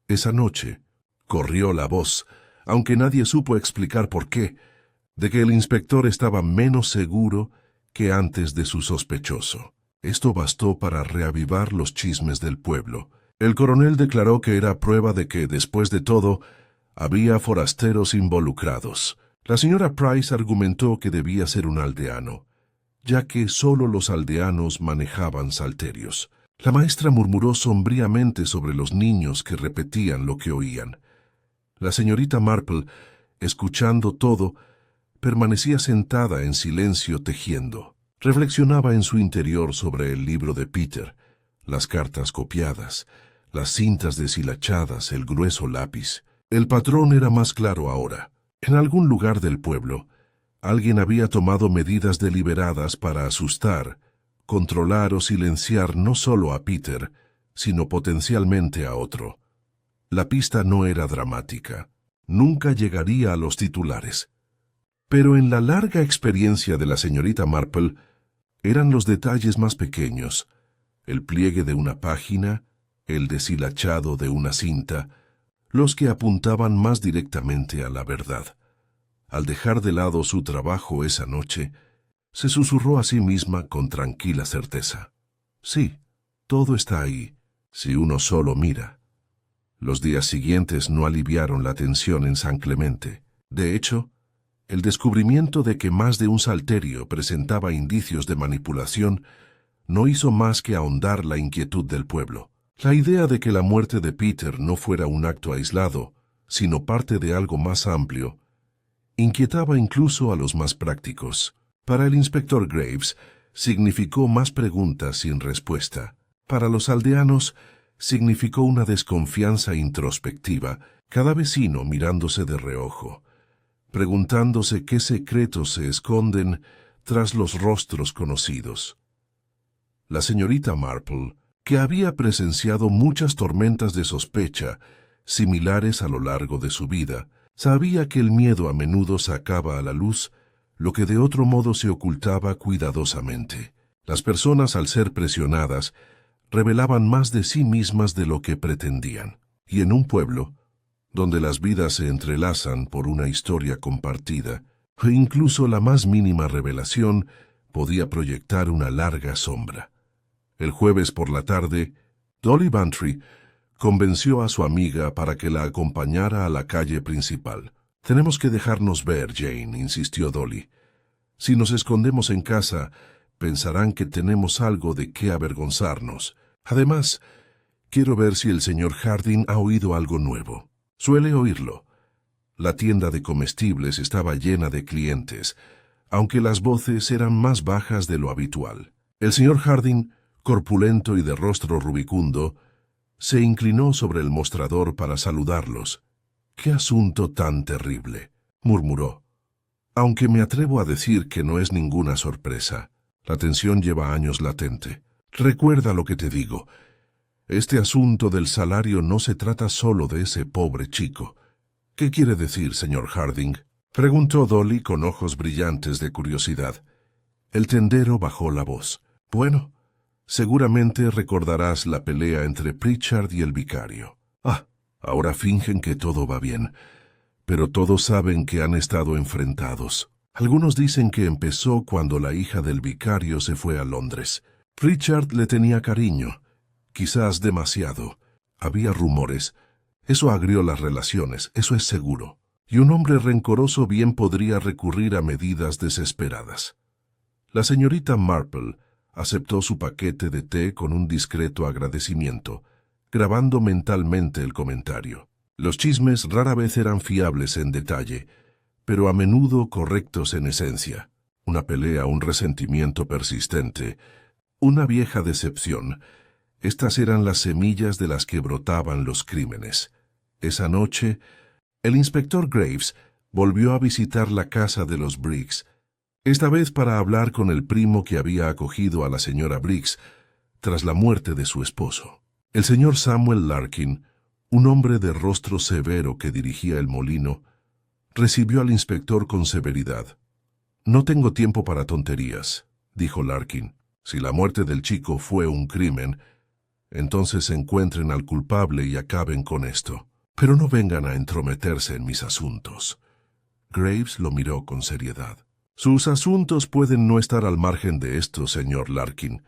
Esa noche, corrió la voz, aunque nadie supo explicar por qué, de que el inspector estaba menos seguro que antes de su sospechoso. Esto bastó para reavivar los chismes del pueblo. El coronel declaró que era prueba de que, después de todo, había forasteros involucrados. La señora Price argumentó que debía ser un aldeano. ya que solo los aldeanos manejaban salterios. La maestra murmuró sombríamente sobre los niños que repetían lo que oían. La señorita Marple, escuchando todo, permanecía sentada en silencio tejiendo. Reflexionaba en su interior sobre el libro de Peter, las cartas copiadas, las cintas deshilachadas, el grueso lápiz. El patrón era más claro ahora. En algún lugar del pueblo, alguien había tomado medidas deliberadas para asustar, controlar o silenciar no solo a Peter, sino potencialmente a otro. La pista no era dramática. Nunca llegaría a los titulares. Pero en la larga experiencia de la señorita Marple, eran los detalles más pequeños, el pliegue de una página, el deshilachado de una cinta, los que apuntaban más directamente a la verdad. Al dejar de lado su trabajo esa noche, se susurró a sí misma con tranquila certeza. Sí, todo está ahí, si uno solo mira. Los días siguientes no aliviaron la tensión en San Clemente. De hecho, el descubrimiento de que más de un salterio presentaba indicios de manipulación no hizo más que ahondar la inquietud del pueblo. La idea de que la muerte de Peter no fuera un acto aislado, sino parte de algo más amplio, inquietaba incluso a los más prácticos. Para el inspector Graves, significó más preguntas sin respuesta. Para los aldeanos, significó una desconfianza introspectiva, cada vecino mirándose de reojo, preguntándose qué secretos se esconden tras los rostros conocidos. La señorita Marple, que había presenciado muchas tormentas de sospecha similares a lo largo de su vida, sabía que el miedo a menudo sacaba a la luz lo que de otro modo se ocultaba cuidadosamente. Las personas, al ser presionadas, revelaban más de sí mismas de lo que pretendían. Y en un pueblo, donde las vidas se entrelazan por una historia compartida, e incluso la más mínima revelación podía proyectar una larga sombra. El jueves por la tarde, Dolly Bantry convenció a su amiga para que la acompañara a la calle principal. «Tenemos que dejarnos ver, Jane», insistió Dolly. «Si nos escondemos en casa, pensarán que tenemos algo de qué avergonzarnos. Además, quiero ver si el señor Harding ha oído algo nuevo. Suele oírlo». La tienda de comestibles estaba llena de clientes, aunque las voces eran más bajas de lo habitual. El señor Harding, corpulento y de rostro rubicundo, se inclinó sobre el mostrador para saludarlos. «¡Qué asunto tan terrible!», murmuró. «Aunque me atrevo a decir que no es ninguna sorpresa. La tensión lleva años latente. Recuerda lo que te digo. Este asunto del salario no se trata solo de ese pobre chico». «¿Qué quiere decir, señor Harding?», preguntó Dolly con ojos brillantes de curiosidad. El tendero bajó la voz. «Bueno, seguramente recordarás la pelea entre Pritchard y el vicario. Ahora fingen que todo va bien, pero todos saben que han estado enfrentados. Algunos dicen que empezó cuando la hija del vicario se fue a Londres. Pritchard le tenía cariño, quizás demasiado. Había rumores. Eso agrió las relaciones, eso es seguro. Y un hombre rencoroso bien podría recurrir a medidas desesperadas». La señorita Marple aceptó su paquete de té con un discreto agradecimiento, grabando mentalmente el comentario. Los chismes rara vez eran fiables en detalle, pero a menudo correctos en esencia. Una pelea, un resentimiento persistente, una vieja decepción. Estas eran las semillas de las que brotaban los crímenes. Esa noche, el inspector Graves volvió a visitar la casa de los Briggs, esta vez para hablar con el primo que había acogido a la señora Briggs tras la muerte de su esposo. El señor Samuel Larkin, un hombre de rostro severo que dirigía el molino, recibió al inspector con severidad. «No tengo tiempo para tonterías», dijo Larkin. «Si la muerte del chico fue un crimen, entonces encuentren al culpable y acaben con esto. Pero no vengan a entrometerse en mis asuntos». Graves lo miró con seriedad. «Sus asuntos pueden no estar al margen de esto, señor Larkin.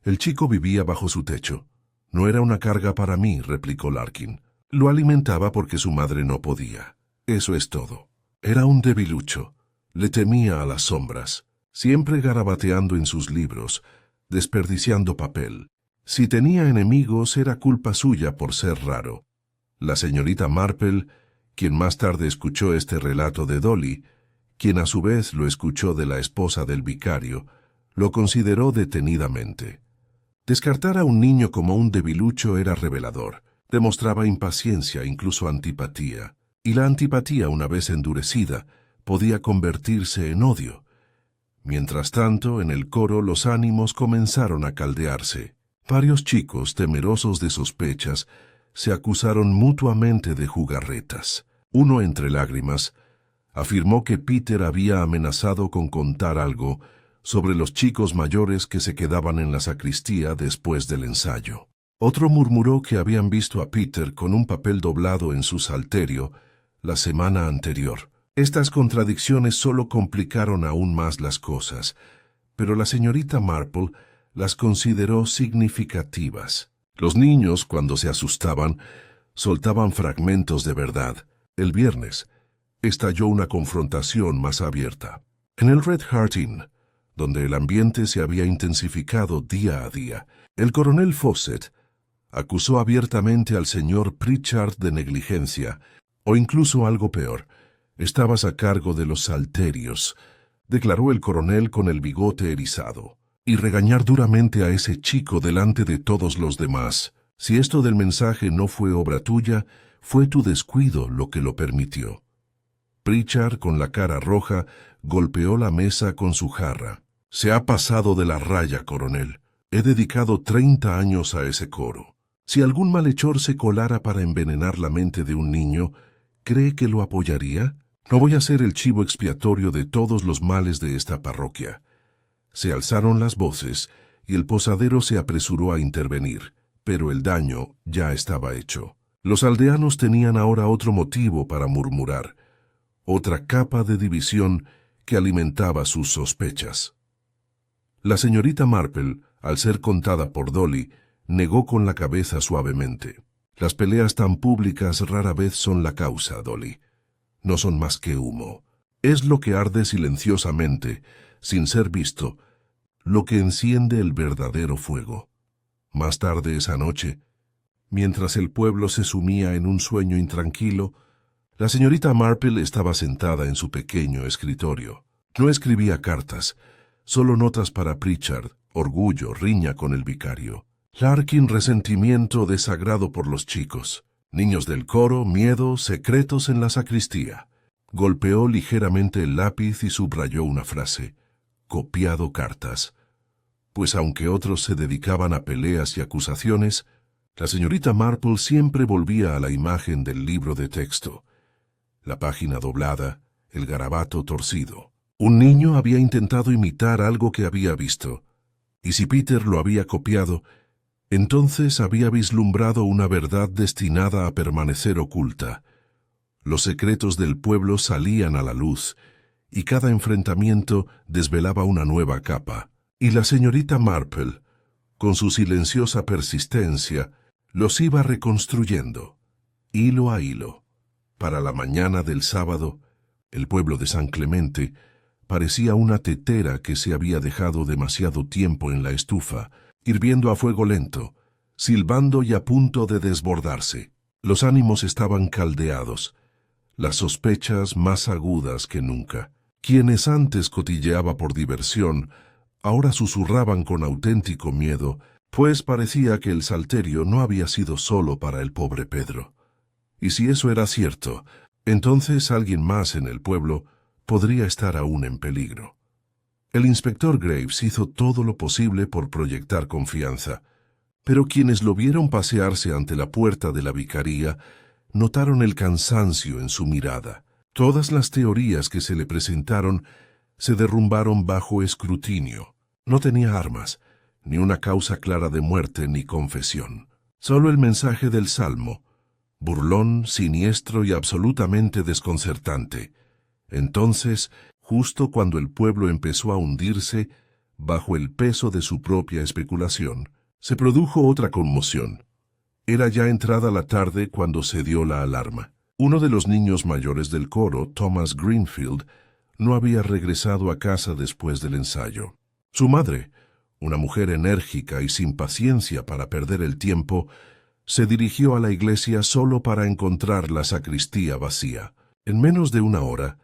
El chico vivía bajo su techo. No era una carga para mí», replicó Larkin. «Lo alimentaba porque su madre no podía. Eso es todo. Era un debilucho. Le temía a las sombras. siempre garabateando en sus libros, desperdiciando papel. Si tenía enemigos era culpa suya por ser raro. La señorita Marple, quien más tarde escuchó este relato de Dolly, quien a su vez lo escuchó de la esposa del vicario, lo consideró detenidamente. Descartar a un niño como un debilucho era revelador. Demostraba impaciencia, incluso antipatía. Y la antipatía, una vez endurecida, podía convertirse en odio. Mientras tanto, en el coro los ánimos comenzaron a caldearse. Varios chicos, temerosos de sospechas, se acusaron mutuamente de jugarretas. Uno, entre lágrimas, afirmó que Peter había amenazado con contar algo sobre los chicos mayores que se quedaban en la sacristía después del ensayo. Otro murmuró que habían visto a Peter con un papel doblado en su salterio la semana anterior. Estas contradicciones solo complicaron aún más las cosas, pero la señorita Marple las consideró significativas. Los niños, cuando se asustaban, soltaban fragmentos de verdad. El viernes estalló una confrontación más abierta. En el Red Hart Inn, donde el ambiente se había intensificado día a día, el coronel Fawcett acusó abiertamente al señor Pritchard de negligencia, o incluso algo peor. Estabas a cargo de los salterios, declaró el coronel con el bigote erizado, y regañar duramente a ese chico delante de todos los demás. Si esto del mensaje no fue obra tuya, fue tu descuido lo que lo permitió. Pritchard, con la cara roja, golpeó la mesa con su jarra. Se ha pasado de la raya, coronel. He dedicado 30 años a ese coro. Si algún malhechor se colara para envenenar la mente de un niño, ¿cree que lo apoyaría? No voy a ser el chivo expiatorio de todos los males de esta parroquia. Se alzaron las voces y el posadero se apresuró a intervenir, pero el daño ya estaba hecho. Los aldeanos tenían ahora otro motivo para murmurar, otra capa de división que alimentaba sus sospechas. La señorita Marple, al ser contada por Dolly, negó con la cabeza suavemente. Las peleas tan públicas rara vez son la causa, Dolly. No son más que humo. Es lo que arde silenciosamente, sin ser visto, lo que enciende el verdadero fuego. Más tarde esa noche, mientras el pueblo se sumía en un sueño intranquilo, la señorita Marple estaba sentada en su pequeño escritorio. No escribía cartas, solo notas para Pritchard, orgullo, riña con el vicario. Larkin, resentimiento, desagrado por los chicos. Niños del coro, miedo, secretos en la sacristía. Golpeó ligeramente el lápiz y subrayó una frase. Copiado cartas. Pues aunque otros se dedicaban a peleas y acusaciones, la señorita Marple siempre volvía a la imagen del libro de texto. La página doblada, el garabato torcido. Un niño había intentado imitar algo que había visto, y si Peter lo había copiado, entonces había vislumbrado una verdad destinada a permanecer oculta. Los secretos del pueblo salían a la luz, y cada enfrentamiento desvelaba una nueva capa. Y la señorita Marple, con su silenciosa persistencia, los iba reconstruyendo, hilo a hilo. Para la mañana del sábado, el pueblo de San Clemente parecía una tetera que se había dejado demasiado tiempo en la estufa, hirviendo a fuego lento, silbando y a punto de desbordarse. Los ánimos estaban caldeados, las sospechas más agudas que nunca. Quienes antes cotilleaba por diversión, ahora susurraban con auténtico miedo, pues parecía que el salterio no había sido solo para el pobre Pedro. Y si eso era cierto, entonces alguien más en el pueblo podría estar aún en peligro. El inspector Graves hizo todo lo posible por proyectar confianza, pero quienes lo vieron pasearse ante la puerta de la vicaría notaron el cansancio en su mirada. Todas las teorías que se le presentaron se derrumbaron bajo escrutinio. No tenía armas, ni una causa clara de muerte ni confesión. Solo el mensaje del Salmo, burlón, siniestro y absolutamente desconcertante. Entonces, justo cuando el pueblo empezó a hundirse bajo el peso de su propia especulación, se produjo otra conmoción. Era ya entrada la tarde cuando se dio la alarma. Uno de los niños mayores del coro, Thomas Greenfield, no había regresado a casa después del ensayo. Su madre, una mujer enérgica y sin paciencia para perder el tiempo, se dirigió a la iglesia solo para encontrar la sacristía vacía. En menos de una hora,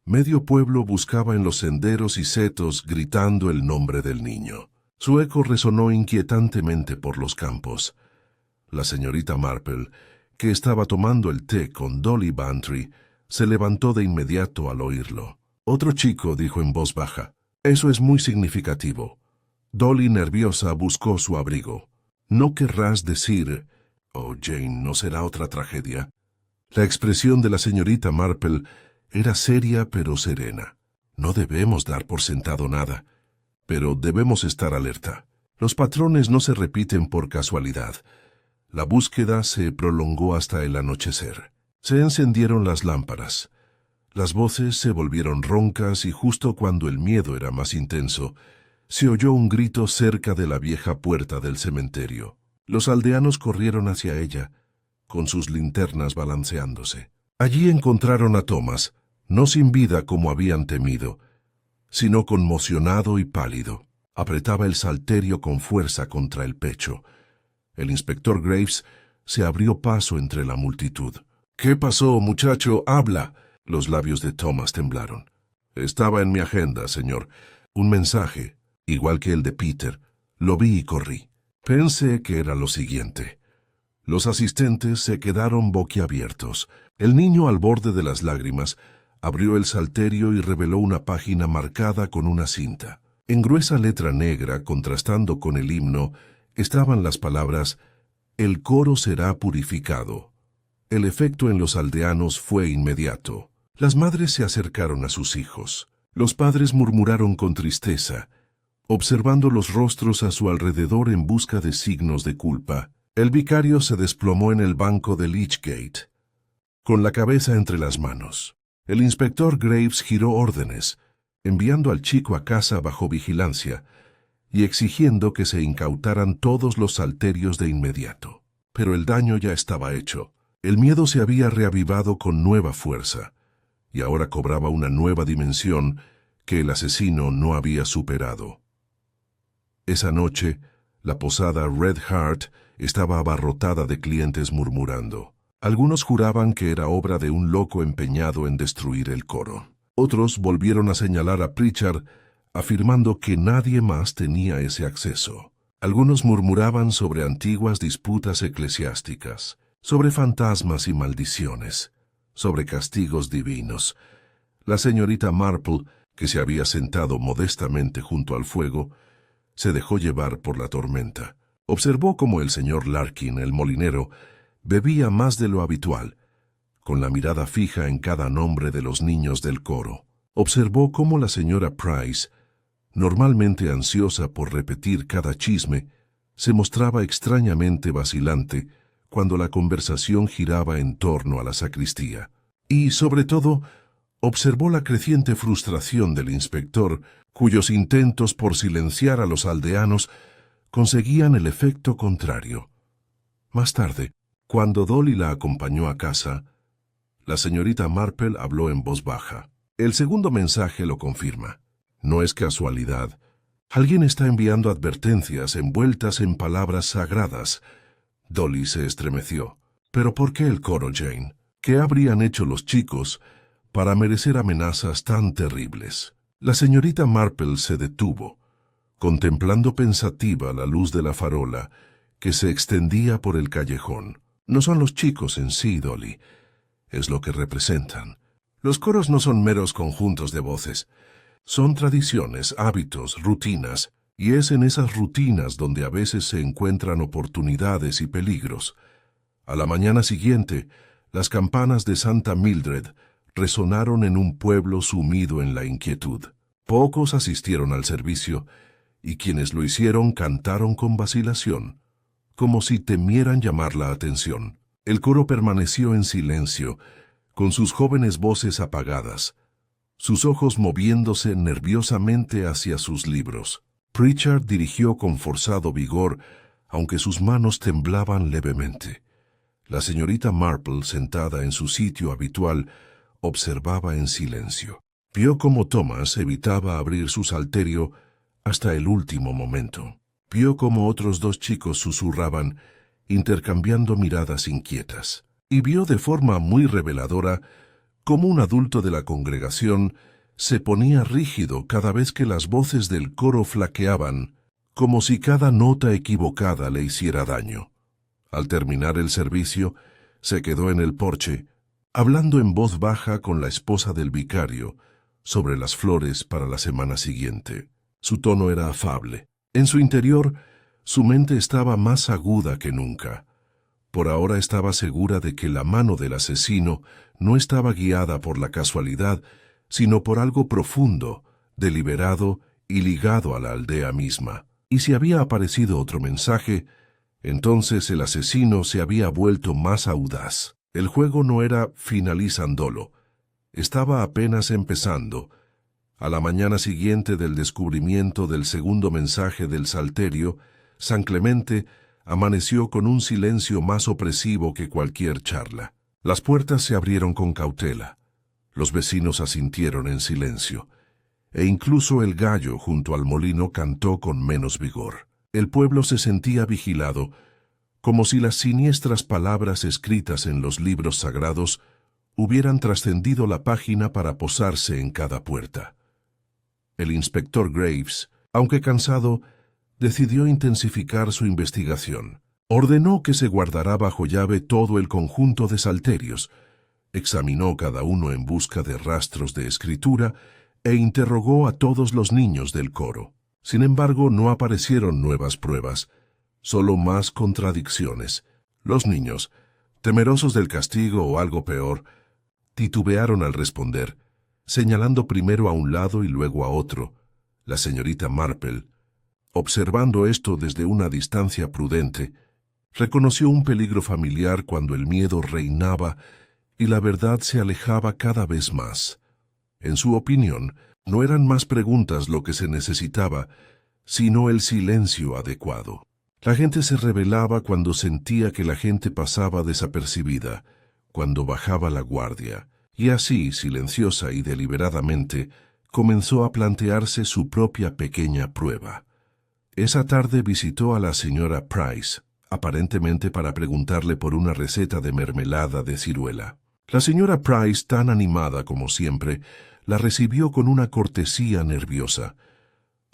medio pueblo buscaba en los senderos y setos gritando el nombre del niño. Su eco resonó inquietantemente por los campos. La señorita Marple, que estaba tomando el té con Dolly Bantry, se levantó de inmediato al oírlo. Otro chico dijo en voz baja: «Eso es muy significativo». Dolly, nerviosa, buscó su abrigo. «¿No querrás decir, oh Jane, no será otra tragedia?» La expresión de la señorita Marple era seria pero serena. «No debemos dar por sentado nada, pero debemos estar alerta. Los patrones no se repiten por casualidad». La búsqueda se prolongó hasta el anochecer. Se encendieron las lámparas. Las voces se volvieron roncas y justo cuando el miedo era más intenso, se oyó un grito cerca de la vieja puerta del cementerio. Los aldeanos corrieron hacia ella, con sus linternas balanceándose. Allí encontraron a Thomas, no sin vida como habían temido, sino conmocionado y pálido. Apretaba el salterio con fuerza contra el pecho. El inspector Graves se abrió paso entre la multitud. «¿Qué pasó, muchacho? ¡Habla!». Los labios de Thomas temblaron. «Estaba en mi agenda, señor. Un mensaje, igual que el de Peter. Lo vi y corrí. Pensé que era lo siguiente». Los asistentes se quedaron boquiabiertos. El niño, al borde de las lágrimas, abrió el salterio y reveló una página marcada con una cinta. En gruesa letra negra, contrastando con el himno, estaban las palabras: «El coro será purificado». El efecto en los aldeanos fue inmediato. Las madres se acercaron a sus hijos. Los padres murmuraron con tristeza, observando los rostros a su alrededor en busca de signos de culpa. El vicario se desplomó en el banco de Lychgate, con la cabeza entre las manos. El inspector Graves giró órdenes, enviando al chico a casa bajo vigilancia y exigiendo que se incautaran todos los salterios de inmediato. Pero el daño ya estaba hecho. El miedo se había reavivado con nueva fuerza, y ahora cobraba una nueva dimensión que el asesino no había superado. Esa noche, la posada Red Heart estaba abarrotada de clientes murmurando. Algunos juraban que era obra de un loco empeñado en destruir el coro. Otros volvieron a señalar a Pritchard, afirmando que nadie más tenía ese acceso. Algunos murmuraban sobre antiguas disputas eclesiásticas, sobre fantasmas y maldiciones, sobre castigos divinos. La señorita Marple, que se había sentado modestamente junto al fuego, se dejó llevar por la tormenta. Observó cómo el señor Larkin, el molinero, bebía más de lo habitual, con la mirada fija en cada nombre de los niños del coro. Observó cómo la señora Price, normalmente ansiosa por repetir cada chisme, se mostraba extrañamente vacilante cuando la conversación giraba en torno a la sacristía. Y, sobre todo, observó la creciente frustración del inspector, cuyos intentos por silenciar a los aldeanos conseguían el efecto contrario. Más tarde, cuando Dolly la acompañó a casa, la señorita Marple habló en voz baja. El segundo mensaje lo confirma. No es casualidad. Alguien está enviando advertencias envueltas en palabras sagradas. Dolly se estremeció. ¿Pero por qué el coro, Jane? ¿Qué habrían hecho los chicos para merecer amenazas tan terribles? La señorita Marple se detuvo, contemplando pensativa la luz de la farola que se extendía por el callejón. No son los chicos en sí, Dolly, es lo que representan. Los coros no son meros conjuntos de voces. Son tradiciones, hábitos, rutinas, y es en esas rutinas donde a veces se encuentran oportunidades y peligros. A la mañana siguiente, las campanas de Santa Mildred resonaron en un pueblo sumido en la inquietud. Pocos asistieron al servicio, y quienes lo hicieron cantaron con vacilación, como si temieran llamar la atención. El coro permaneció en silencio, con sus jóvenes voces apagadas, sus ojos moviéndose nerviosamente hacia sus libros. Pritchard dirigió con forzado vigor, aunque sus manos temblaban levemente. La señorita Marple, sentada en su sitio habitual, observaba en silencio. Vio cómo Thomas evitaba abrir su salterio hasta el último momento. Vio cómo otros dos chicos susurraban, intercambiando miradas inquietas. Y vio de forma muy reveladora cómo un adulto de la congregación se ponía rígido cada vez que las voces del coro flaqueaban, como si cada nota equivocada le hiciera daño. Al terminar el servicio, se quedó en el porche, hablando en voz baja con la esposa del vicario sobre las flores para la semana siguiente. Su tono era afable. En su interior, su mente estaba más aguda que nunca. Por ahora estaba segura de que la mano del asesino no estaba guiada por la casualidad, sino por algo profundo, deliberado y ligado a la aldea misma. Y si había aparecido otro mensaje, entonces el asesino se había vuelto más audaz. El juego no era finalizándolo, estaba apenas empezando. A la mañana siguiente del descubrimiento del segundo mensaje del salterio, San Clemente amaneció con un silencio más opresivo que cualquier charla. Las puertas se abrieron con cautela. Los vecinos asintieron en silencio, e incluso el gallo junto al molino cantó con menos vigor. El pueblo se sentía vigilado, como si las siniestras palabras escritas en los libros sagrados hubieran trascendido la página para posarse en cada puerta. El inspector Graves, aunque cansado, decidió intensificar su investigación. Ordenó que se guardara bajo llave todo el conjunto de salterios, examinó cada uno en busca de rastros de escritura e interrogó a todos los niños del coro. Sin embargo, no aparecieron nuevas pruebas, solo más contradicciones. Los niños, temerosos del castigo o algo peor, titubearon al responder, señalando primero a un lado y luego a otro. La señorita Marple, observando esto desde una distancia prudente, reconoció un peligro familiar cuando el miedo reinaba y la verdad se alejaba cada vez más. En su opinión, no eran más preguntas lo que se necesitaba, sino el silencio adecuado. La gente se rebelaba cuando sentía que la gente pasaba desapercibida, cuando bajaba la guardia, y así, silenciosa y deliberadamente, comenzó a plantearse su propia pequeña prueba. Esa tarde visitó a la señora Price, aparentemente para preguntarle por una receta de mermelada de ciruela. La señora Price, tan animada como siempre, la recibió con una cortesía nerviosa,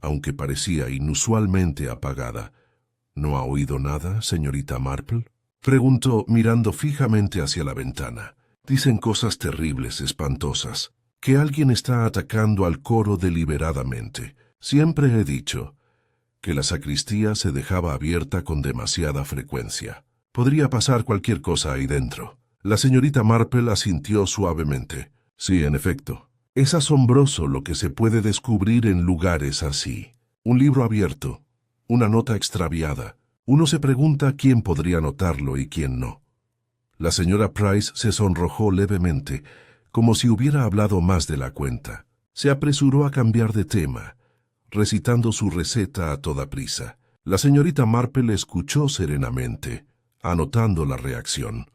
aunque parecía inusualmente apagada. ¿No ha oído nada, señorita Marple?, preguntó mirando fijamente hacia la ventana. Dicen cosas terribles, espantosas, que alguien está atacando al coro deliberadamente. Siempre he dicho que la sacristía se dejaba abierta con demasiada frecuencia. Podría pasar cualquier cosa ahí dentro. La señorita Marple asintió suavemente. Sí, en efecto. Es asombroso lo que se puede descubrir en lugares así. Un libro abierto, una nota extraviada. Uno se pregunta quién podría notarlo y quién no. La señora Price se sonrojó levemente, como si hubiera hablado más de la cuenta. Se apresuró a cambiar de tema, recitando su receta a toda prisa. La señorita Marple escuchó serenamente, anotando la reacción.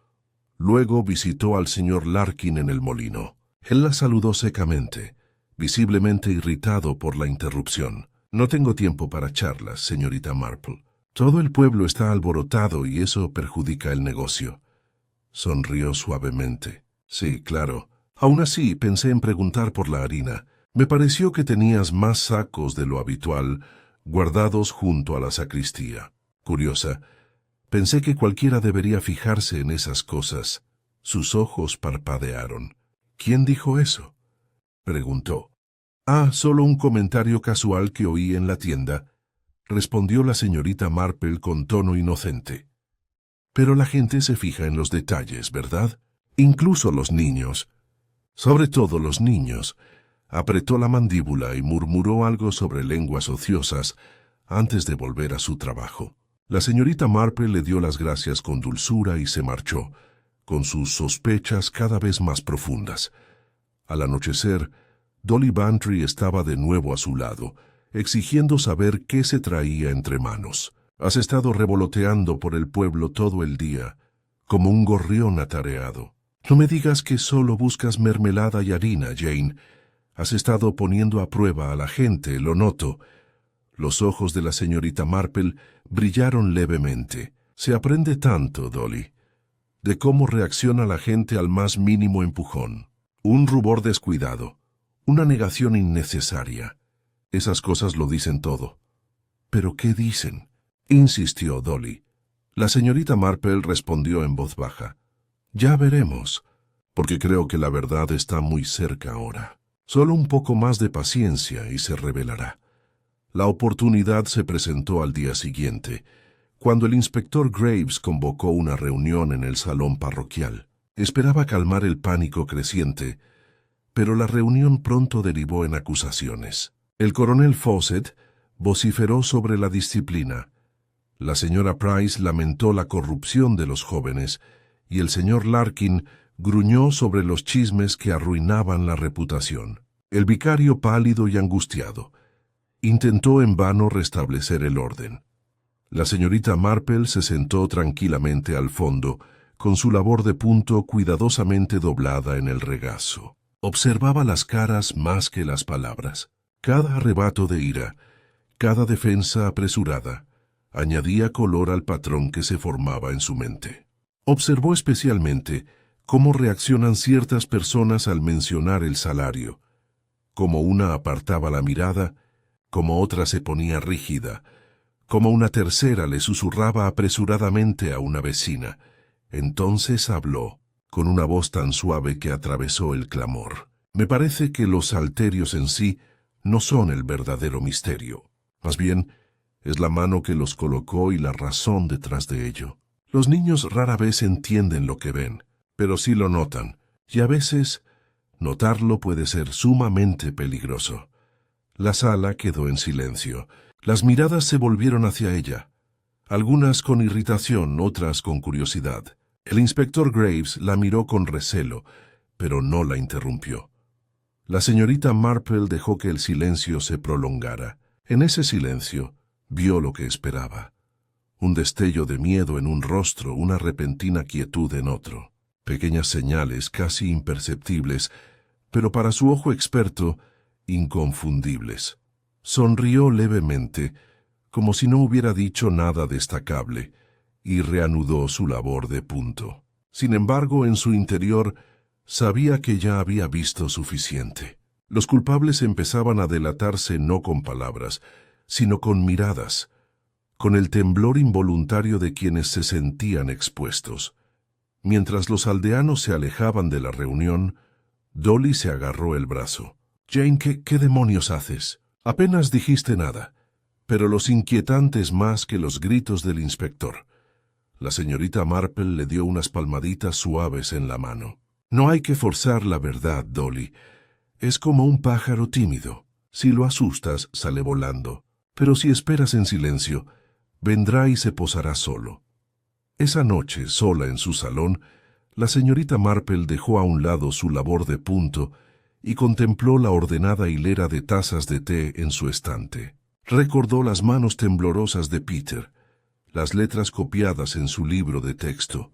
Luego visitó al señor Larkin en el molino. Él la saludó secamente, visiblemente irritado por la interrupción. No tengo tiempo para charlas, señorita Marple. Todo el pueblo está alborotado y eso perjudica el negocio. Sonrió suavemente. Sí, claro. Aún así, pensé en preguntar por la harina. Me pareció que tenías más sacos de lo habitual, guardados junto a la sacristía. Curiosa. Pensé que cualquiera debería fijarse en esas cosas. Sus ojos parpadearon. ¿Quién dijo eso?, preguntó. Solo un comentario casual que oí en la tienda, respondió la señorita Marple con tono inocente. Pero la gente se fija en los detalles, ¿verdad? Incluso los niños. Sobre todo los niños. Apretó la mandíbula y murmuró algo sobre lenguas ociosas antes de volver a su trabajo. La señorita Marple le dio las gracias con dulzura y se marchó, con sus sospechas cada vez más profundas. Al anochecer, Dolly Bantry estaba de nuevo a su lado, exigiendo saber qué se traía entre manos. Has estado revoloteando por el pueblo todo el día, como un gorrión atareado. No me digas que solo buscas mermelada y harina, Jane. Has estado poniendo a prueba a la gente, lo noto. Los ojos de la señorita Marple brillaron levemente. Se aprende tanto, Dolly, de cómo reacciona la gente al más mínimo empujón. Un rubor descuidado, una negación innecesaria. Esas cosas lo dicen todo. ¿Pero qué dicen?, insistió Dolly. La señorita Marple respondió en voz baja. Ya veremos, porque creo que la verdad está muy cerca ahora. Solo un poco más de paciencia y se revelará. La oportunidad se presentó al día siguiente, cuando el inspector Graves convocó una reunión en el salón parroquial. Esperaba calmar el pánico creciente, pero la reunión pronto derivó en acusaciones. El coronel Fawcett vociferó sobre la disciplina. La señora Price lamentó la corrupción de los jóvenes y el señor Larkin gruñó sobre los chismes que arruinaban la reputación. El vicario, pálido y angustiado, intentó en vano restablecer el orden. La señorita Marple se sentó tranquilamente al fondo, con su labor de punto cuidadosamente doblada en el regazo. Observaba las caras más que las palabras. Cada arrebato de ira, cada defensa apresurada, añadía color al patrón que se formaba en su mente. Observó especialmente cómo reaccionan ciertas personas al mencionar el salario, cómo una apartaba la mirada, cómo otra se ponía rígida, cómo una tercera le susurraba apresuradamente a una vecina. Entonces habló, con una voz tan suave que atravesó el clamor. Me parece que los salterios en sí no son el verdadero misterio. Más bien, es la mano que los colocó y la razón detrás de ello. Los niños rara vez entienden lo que ven, pero sí lo notan, y a veces notarlo puede ser sumamente peligroso. La sala quedó en silencio. Las miradas se volvieron hacia ella, algunas con irritación, otras con curiosidad. El inspector Graves la miró con recelo, pero no la interrumpió. La señorita Marple dejó que el silencio se prolongara. En ese silencio vio lo que esperaba. Un destello de miedo en un rostro, una repentina quietud en otro. Pequeñas señales casi imperceptibles, pero para su ojo experto, inconfundibles. Sonrió levemente, como si no hubiera dicho nada destacable, y reanudó su labor de punto. Sin embargo, en su interior, sabía que ya había visto suficiente. Los culpables empezaban a delatarse no con palabras, sino con miradas, con el temblor involuntario de quienes se sentían expuestos. Mientras los aldeanos se alejaban de la reunión, Dolly se agarró el brazo. «Jane, ¿qué demonios haces? Apenas dijiste nada, pero los inquietantes más que los gritos del inspector». La señorita Marple le dio unas palmaditas suaves en la mano. «No hay que forzar la verdad, Dolly. Es como un pájaro tímido. Si lo asustas, sale volando. Pero si esperas en silencio, vendrá y se posará solo». Esa noche, sola en su salón, la señorita Marple dejó a un lado su labor de punto y contempló la ordenada hilera de tazas de té en su estante. Recordó las manos temblorosas de Peter, las letras copiadas en su libro de texto,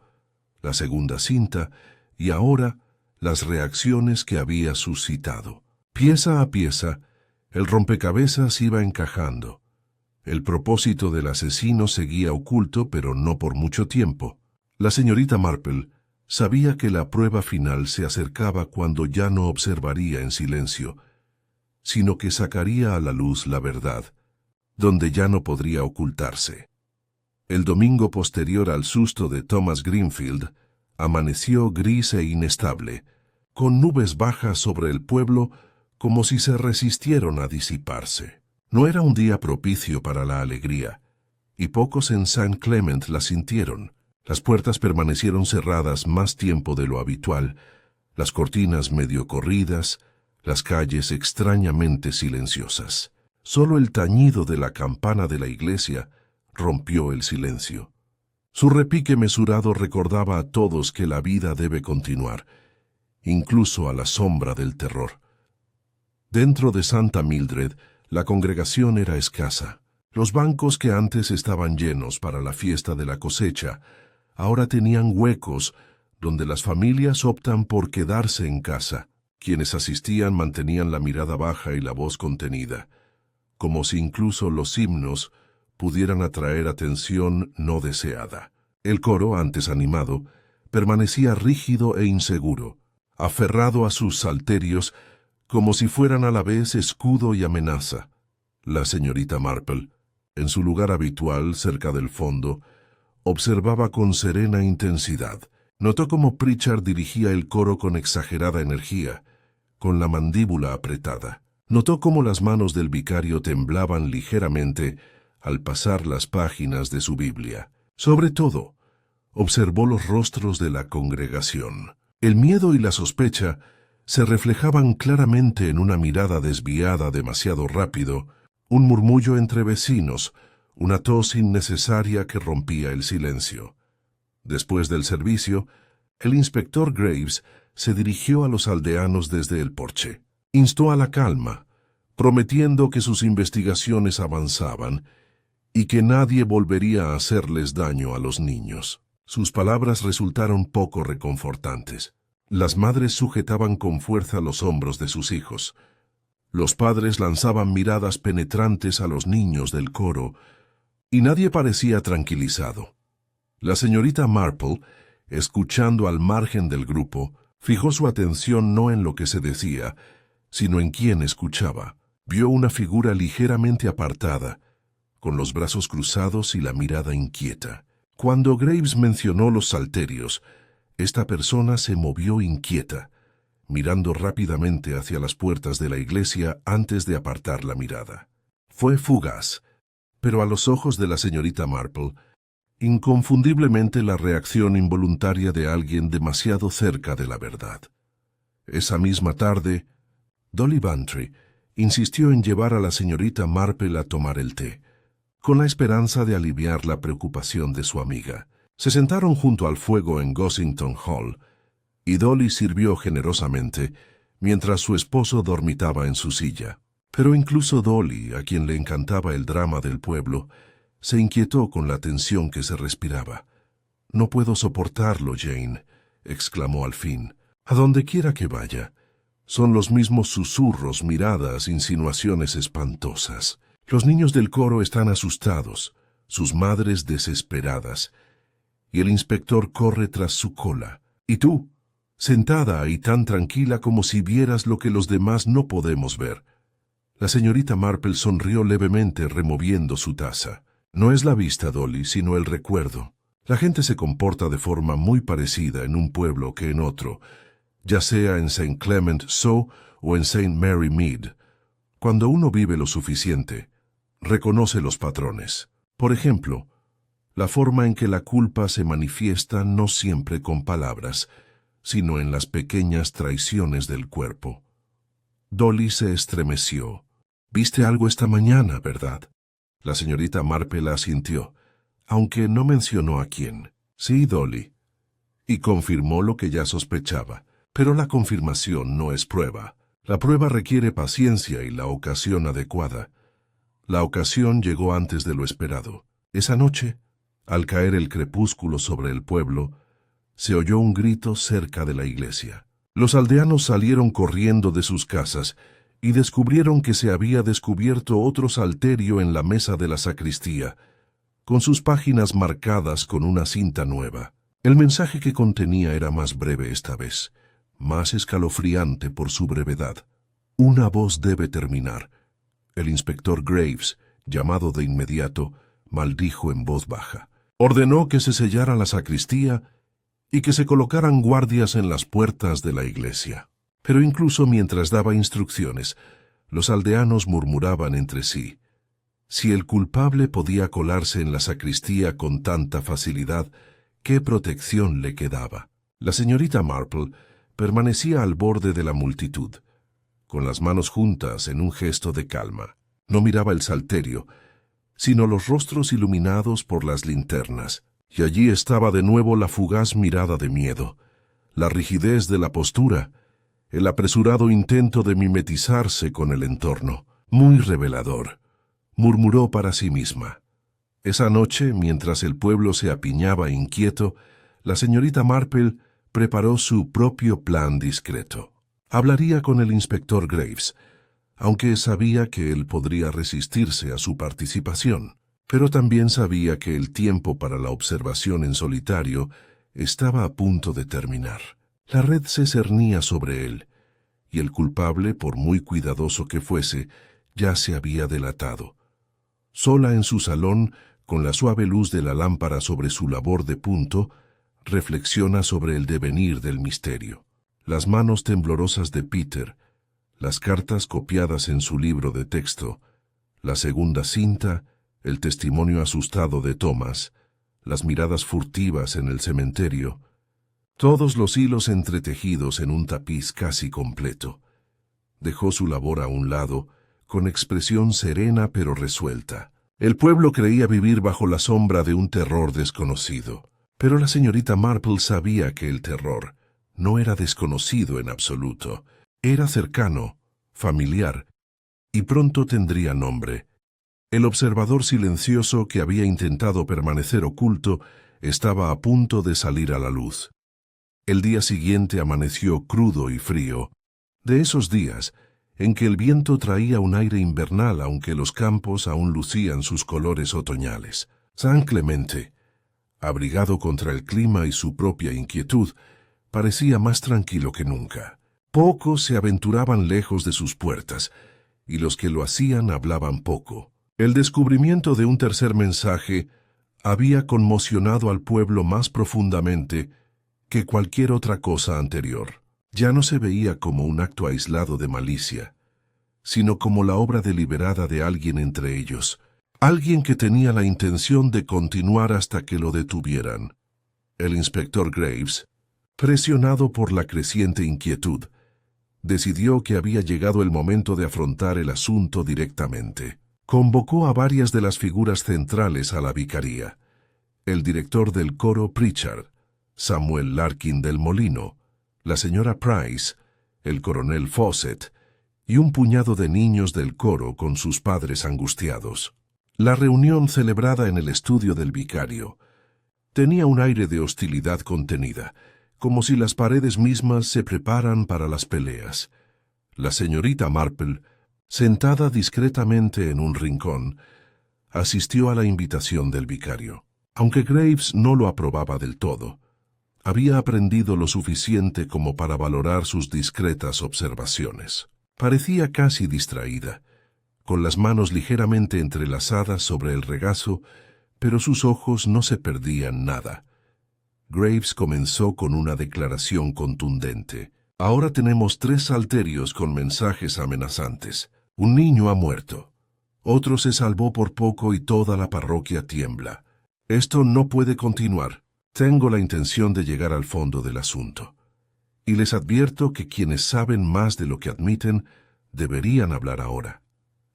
la segunda cinta y ahora las reacciones que había suscitado. Pieza a pieza, el rompecabezas iba encajando. El propósito del asesino seguía oculto, pero no por mucho tiempo. La señorita Marple sabía que la prueba final se acercaba cuando ya no observaría en silencio, sino que sacaría a la luz la verdad, donde ya no podría ocultarse. El domingo posterior al susto de Thomas Greenfield, amaneció gris e inestable, con nubes bajas sobre el pueblo como si se resistieran a disiparse. No era un día propicio para la alegría, y pocos en St. Clement la sintieron. Las puertas permanecieron cerradas más tiempo de lo habitual, las cortinas medio corridas, las calles extrañamente silenciosas. Solo el tañido de la campana de la iglesia rompió el silencio. Su repique mesurado recordaba a todos que la vida debe continuar, incluso a la sombra del terror. Dentro de Santa Mildred, la congregación era escasa. Los bancos que antes estaban llenos para la fiesta de la cosecha, ahora tenían huecos donde las familias optan por quedarse en casa. Quienes asistían mantenían la mirada baja y la voz contenida, como si incluso los himnos pudieran atraer atención no deseada. El coro, antes animado, permanecía rígido e inseguro, aferrado a sus salterios como si fueran a la vez escudo y amenaza. La señorita Marple, en su lugar habitual cerca del fondo, observaba con serena intensidad. Notó cómo Pritchard dirigía el coro con exagerada energía, con la mandíbula apretada. Notó cómo las manos del vicario temblaban ligeramente al pasar las páginas de su Biblia. Sobre todo, observó los rostros de la congregación. El miedo y la sospecha se reflejaban claramente en una mirada desviada demasiado rápido, un murmullo entre vecinos, una tos innecesaria que rompía el silencio. Después del servicio, el inspector Graves se dirigió a los aldeanos desde el porche. Instó a la calma, prometiendo que sus investigaciones avanzaban y que nadie volvería a hacerles daño a los niños. Sus palabras resultaron poco reconfortantes. Las madres sujetaban con fuerza los hombros de sus hijos. Los padres lanzaban miradas penetrantes a los niños del coro, y nadie parecía tranquilizado. La señorita Marple, escuchando al margen del grupo, fijó su atención no en lo que se decía, sino en quién escuchaba. Vio una figura ligeramente apartada, con los brazos cruzados y la mirada inquieta. Cuando Graves mencionó los salterios, esta persona se movió inquieta, mirando rápidamente hacia las puertas de la iglesia antes de apartar la mirada. Fue fugaz, pero a los ojos de la señorita Marple, inconfundiblemente la reacción involuntaria de alguien demasiado cerca de la verdad. Esa misma tarde, Dolly Bantry insistió en llevar a la señorita Marple a tomar el té, con la esperanza de aliviar la preocupación de su amiga. Se sentaron junto al fuego en Gossington Hall, y Dolly sirvió generosamente, mientras su esposo dormitaba en su silla. Pero incluso Dolly, a quien le encantaba el drama del pueblo, se inquietó con la tensión que se respiraba. «No puedo soportarlo, Jane», exclamó al fin. «A donde quiera que vaya, son los mismos susurros, miradas, insinuaciones espantosas. Los niños del coro están asustados, sus madres desesperadas, y el inspector corre tras su cola. Y tú, sentada ahí tan tranquila como si vieras lo que los demás no podemos ver». La señorita Marple sonrió levemente removiendo su taza. «No es la vista, Dolly, sino el recuerdo. La gente se comporta de forma muy parecida en un pueblo que en otro, ya sea en St. Clement So o en St. Mary Mead. Cuando uno vive lo suficiente, reconoce los patrones. Por ejemplo, la forma en que la culpa se manifiesta no siempre con palabras, sino en las pequeñas traiciones del cuerpo». Dolly se estremeció. «¿Viste algo esta mañana, verdad?» La señorita Marple asintió, aunque no mencionó a quién. «Sí, Dolly», y confirmó lo que ya sospechaba. Pero la confirmación no es prueba. La prueba requiere paciencia y la ocasión adecuada. La ocasión llegó antes de lo esperado. Esa noche, al caer el crepúsculo sobre el pueblo, se oyó un grito cerca de la iglesia. Los aldeanos salieron corriendo de sus casas y descubrieron que se había descubierto otro salterio en la mesa de la sacristía, con sus páginas marcadas con una cinta nueva. El mensaje que contenía era más breve esta vez, más escalofriante por su brevedad. «Una voz debe terminar». El inspector Graves, llamado de inmediato, maldijo en voz baja. Ordenó que se sellara la sacristía y que se colocaran guardias en las puertas de la iglesia. Pero incluso mientras daba instrucciones, los aldeanos murmuraban entre sí. Si el culpable podía colarse en la sacristía con tanta facilidad, ¿qué protección le quedaba? La señorita Marple permanecía al borde de la multitud, con las manos juntas en un gesto de calma. No miraba el salterio, sino los rostros iluminados por las linternas, y allí estaba de nuevo la fugaz mirada de miedo, la rigidez de la postura, el apresurado intento de mimetizarse con el entorno. «Muy revelador», murmuró para sí misma. Esa noche, mientras el pueblo se apiñaba inquieto, la señorita Marple preparó su propio plan discreto. Hablaría con el inspector Graves, aunque sabía que él podría resistirse a su participación, pero también sabía que el tiempo para la observación en solitario estaba a punto de terminar. La red se cernía sobre él, y el culpable, por muy cuidadoso que fuese, ya se había delatado. Sola en su salón, con la suave luz de la lámpara sobre su labor de punto, reflexiona sobre el devenir del misterio. Las manos temblorosas de Peter, las cartas copiadas en su libro de texto, la segunda cinta, el testimonio asustado de Thomas, las miradas furtivas en el cementerio, todos los hilos entretejidos en un tapiz casi completo. Dejó su labor a un lado, con expresión serena pero resuelta. El pueblo creía vivir bajo la sombra de un terror desconocido, pero la señorita Marple sabía que el terror no era desconocido en absoluto, era cercano, familiar, y pronto tendría nombre. El observador silencioso que había intentado permanecer oculto estaba a punto de salir a la luz. El día siguiente amaneció crudo y frío, de esos días en que el viento traía un aire invernal aunque los campos aún lucían sus colores otoñales. San Clemente, abrigado contra el clima y su propia inquietud, parecía más tranquilo que nunca. Pocos se aventuraban lejos de sus puertas, y los que lo hacían hablaban poco. El descubrimiento de un tercer mensaje había conmocionado al pueblo más profundamente que cualquier otra cosa anterior. Ya no se veía como un acto aislado de malicia, sino como la obra deliberada de alguien entre ellos, alguien que tenía la intención de continuar hasta que lo detuvieran. El inspector Graves, presionado por la creciente inquietud, decidió que había llegado el momento de afrontar el asunto directamente. Convocó a varias de las figuras centrales a la vicaría: el director del coro Pritchard, Samuel Larkin del Molino, la señora Price, el coronel Fawcett y un puñado de niños del coro con sus padres angustiados. La reunión, celebrada en el estudio del vicario, tenía un aire de hostilidad contenida, como si las paredes mismas se preparan para las peleas. La señorita Marple, sentada discretamente en un rincón, asistió a la invitación del vicario. Aunque Graves no lo aprobaba del todo, había aprendido lo suficiente como para valorar sus discretas observaciones. Parecía casi distraída, con las manos ligeramente entrelazadas sobre el regazo, pero sus ojos no se perdían nada. Graves comenzó con una declaración contundente. Ahora tenemos 3 salterios con mensajes amenazantes. Un niño ha muerto. Otro se salvó por poco y toda la parroquia tiembla. Esto no puede continuar. Tengo la intención de llegar al fondo del asunto. Y les advierto que quienes saben más de lo que admiten deberían hablar ahora.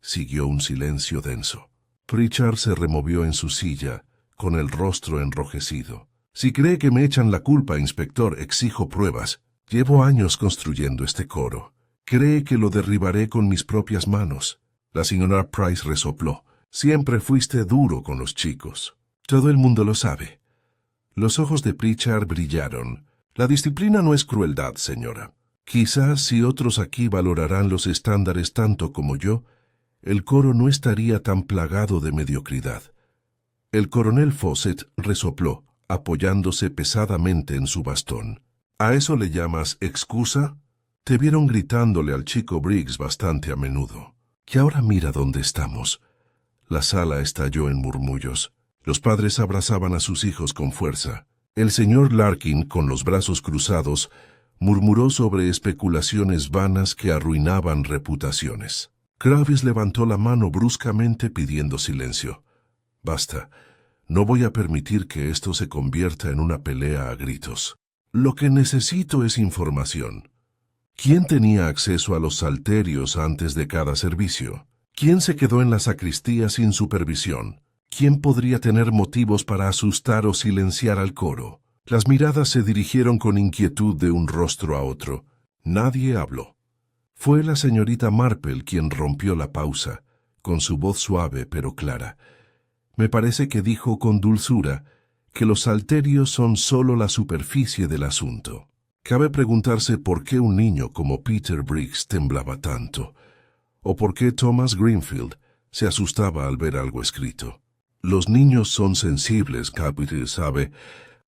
Siguió un silencio denso. Pritchard se removió en su silla, con el rostro enrojecido. Si cree que me echan la culpa, inspector, exijo pruebas. Llevo años construyendo este coro. Cree que lo derribaré con mis propias manos. La señora Price resopló. Siempre fuiste duro con los chicos. Todo el mundo lo sabe. Los ojos de Pritchard brillaron. La disciplina no es crueldad, señora. Quizás si otros aquí valorarán los estándares tanto como yo, el coro no estaría tan plagado de mediocridad. El coronel Fawcett resopló, apoyándose pesadamente en su bastón. ¿A eso le llamas excusa? Te vieron gritándole al chico Briggs bastante a menudo. Y ahora mira dónde estamos. La sala estalló en murmullos. Los padres abrazaban a sus hijos con fuerza. El señor Larkin, con los brazos cruzados, murmuró sobre especulaciones vanas que arruinaban reputaciones. Graves levantó la mano bruscamente pidiendo silencio. Basta. No voy a permitir que esto se convierta en una pelea a gritos. Lo que necesito es información. ¿Quién tenía acceso a los salterios antes de cada servicio? ¿Quién se quedó en la sacristía sin supervisión? ¿Quién podría tener motivos para asustar o silenciar al coro? Las miradas se dirigieron con inquietud de un rostro a otro. Nadie habló. Fue la señorita Marple quien rompió la pausa, con su voz suave pero clara. Me parece que dijo con dulzura que los salterios son solo la superficie del asunto. Cabe preguntarse por qué un niño como Peter Briggs temblaba tanto, o por qué Thomas Greenfield se asustaba al ver algo escrito. Los niños son sensibles, Captain sabe,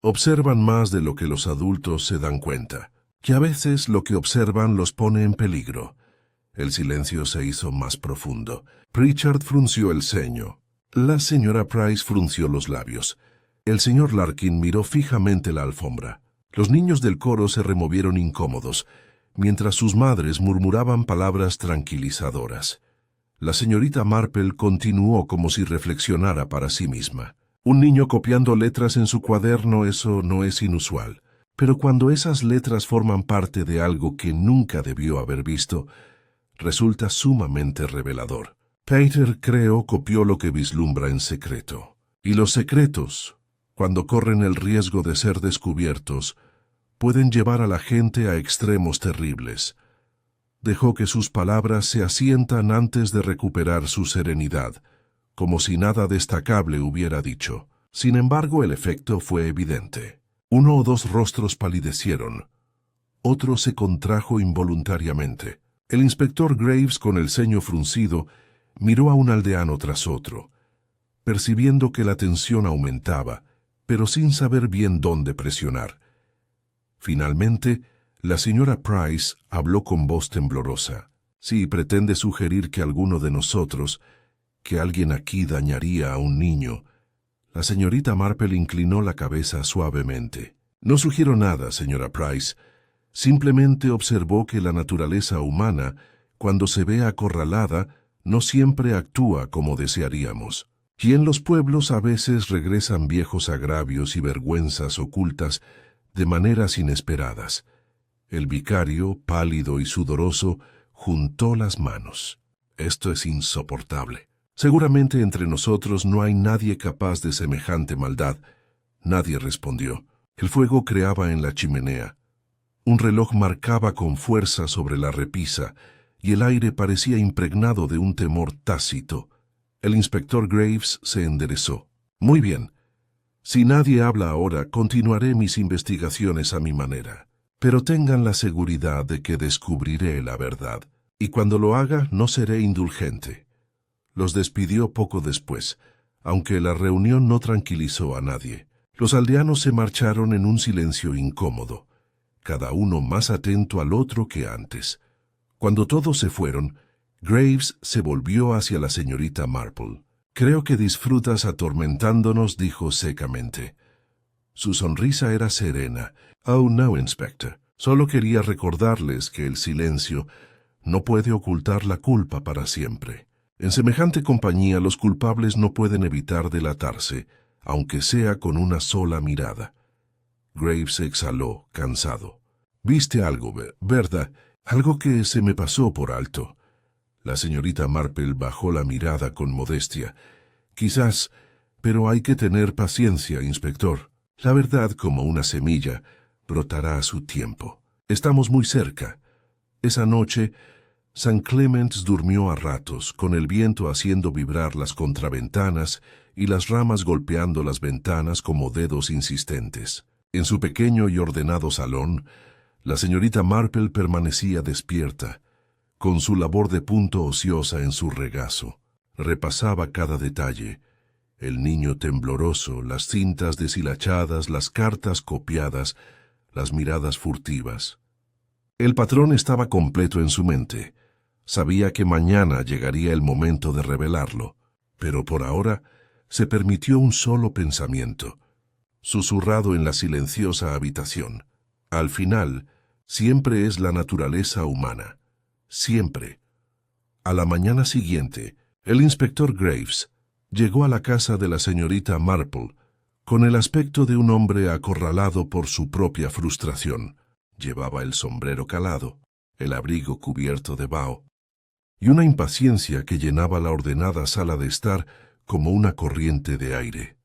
observan más de lo que los adultos se dan cuenta, que a veces lo que observan los pone en peligro. El silencio se hizo más profundo. Pritchard frunció el ceño. La señora Price frunció los labios. El señor Larkin miró fijamente la alfombra. Los niños del coro se removieron incómodos, mientras sus madres murmuraban palabras tranquilizadoras. La señorita Marple continuó como si reflexionara para sí misma. Un niño copiando letras en su cuaderno, eso no es inusual. Pero cuando esas letras forman parte de algo que nunca debió haber visto, resulta sumamente revelador. Peter, creo, copió lo que vislumbra en secreto. Y los secretos, cuando corren el riesgo de ser descubiertos, pueden llevar a la gente a extremos terribles. Dejó que sus palabras se asientan antes de recuperar su serenidad, como si nada destacable hubiera dicho. Sin embargo, el efecto fue evidente. Uno o dos rostros palidecieron. Otro se contrajo involuntariamente. El inspector Graves, con el ceño fruncido, miró a un aldeano tras otro, percibiendo que la tensión aumentaba, pero sin saber bien dónde presionar. Finalmente, la señora Price habló con voz temblorosa. Si pretende sugerir que alguno de nosotros, que alguien aquí dañaría a un niño. La señorita Marple inclinó la cabeza suavemente. No sugiero nada, señora Price. Simplemente observó que la naturaleza humana, cuando se ve acorralada, no siempre actúa como desearíamos. Y en los pueblos a veces regresan viejos agravios y vergüenzas ocultas de maneras inesperadas. El vicario, pálido y sudoroso, juntó las manos. Esto es insoportable. Seguramente entre nosotros no hay nadie capaz de semejante maldad. Nadie respondió. El fuego creaba en la chimenea. Un reloj marcaba con fuerza sobre la repisa, y el aire parecía impregnado de un temor tácito. El inspector Graves se enderezó. Muy bien. Si nadie habla ahora, continuaré mis investigaciones a mi manera. Pero tengan la seguridad de que descubriré la verdad, y cuando lo haga no seré indulgente. Los despidió poco después, aunque la reunión no tranquilizó a nadie. Los aldeanos se marcharon en un silencio incómodo, cada uno más atento al otro que antes. Cuando todos se fueron, Graves se volvió hacia la señorita Marple. «Creo que disfrutas atormentándonos», dijo secamente. Su sonrisa era serena. «Oh, no, Inspector. Solo quería recordarles que el silencio no puede ocultar la culpa para siempre. En semejante compañía los culpables no pueden evitar delatarse, aunque sea con una sola mirada». Graves exhaló, cansado. «¿Viste algo, verdad? Algo que se me pasó por alto». La señorita Marple bajó la mirada con modestia. «Quizás, pero hay que tener paciencia, inspector. La verdad, como una semilla, brotará a su tiempo. Estamos muy cerca». Esa noche, St. Clements durmió a ratos, con el viento haciendo vibrar las contraventanas y las ramas golpeando las ventanas como dedos insistentes. En su pequeño y ordenado salón, la señorita Marple permanecía despierta, con su labor de punto ociosa en su regazo. Repasaba cada detalle: el niño tembloroso, las cintas deshilachadas, las cartas copiadas, las miradas furtivas. El patrón estaba completo en su mente. Sabía que mañana llegaría el momento de revelarlo, pero por ahora se permitió un solo pensamiento, susurrado en la silenciosa habitación. Al final, siempre es la naturaleza humana. Siempre. A la mañana siguiente, el inspector Graves llegó a la casa de la señorita Marple con el aspecto de un hombre acorralado por su propia frustración. Llevaba el sombrero calado, el abrigo cubierto de vaho, y una impaciencia que llenaba la ordenada sala de estar como una corriente de aire.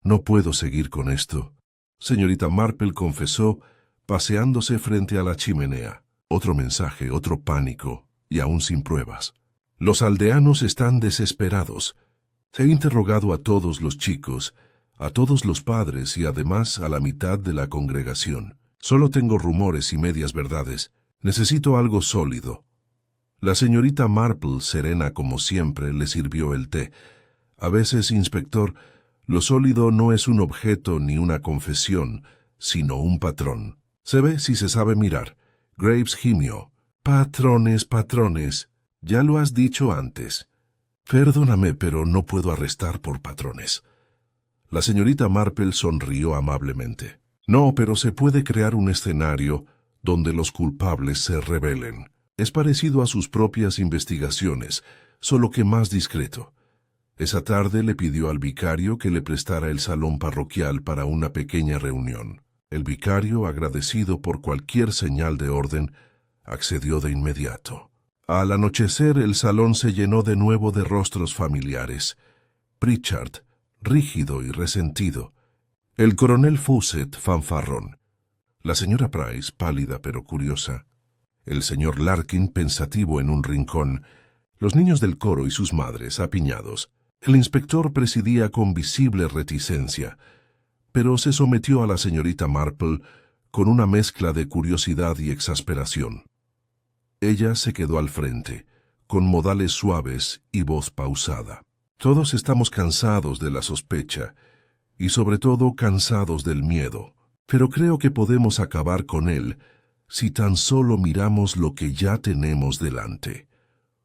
«No puedo seguir con esto», señorita Marple confesó, paseándose frente a la chimenea. Otro mensaje, otro pánico, y aún sin pruebas. «Los aldeanos están desesperados. He interrogado a todos los chicos, a todos los padres y además a la mitad de la congregación. Solo tengo rumores y medias verdades. Necesito algo sólido. La señorita Marple, serena como siempre, le sirvió el té. A veces, inspector, lo sólido no es un objeto ni una confesión, sino un patrón. Se ve si se sabe mirar. Graves gimió. Patrones, patrones. Ya lo has dicho antes. Perdóname, pero no puedo arrestar por patrones. La señorita Marple sonrió amablemente. No, pero se puede crear un escenario donde los culpables se rebelen. Es parecido a sus propias investigaciones, solo que más discreto. Esa tarde le pidió al vicario que le prestara el salón parroquial para una pequeña reunión. El vicario, agradecido por cualquier señal de orden, accedió de inmediato. Al anochecer el salón se llenó de nuevo de rostros familiares. Pritchard, rígido y resentido. El coronel Fawcett, fanfarrón. La señora Price, pálida pero curiosa. El señor Larkin, pensativo en un rincón. Los niños del coro y sus madres, apiñados. El inspector presidía con visible reticencia, pero se sometió a la señorita Marple con una mezcla de curiosidad y exasperación. Ella se quedó al frente, con modales suaves y voz pausada. Todos estamos cansados de la sospecha, y sobre todo cansados del miedo, pero creo que podemos acabar con él si tan solo miramos lo que ya tenemos delante.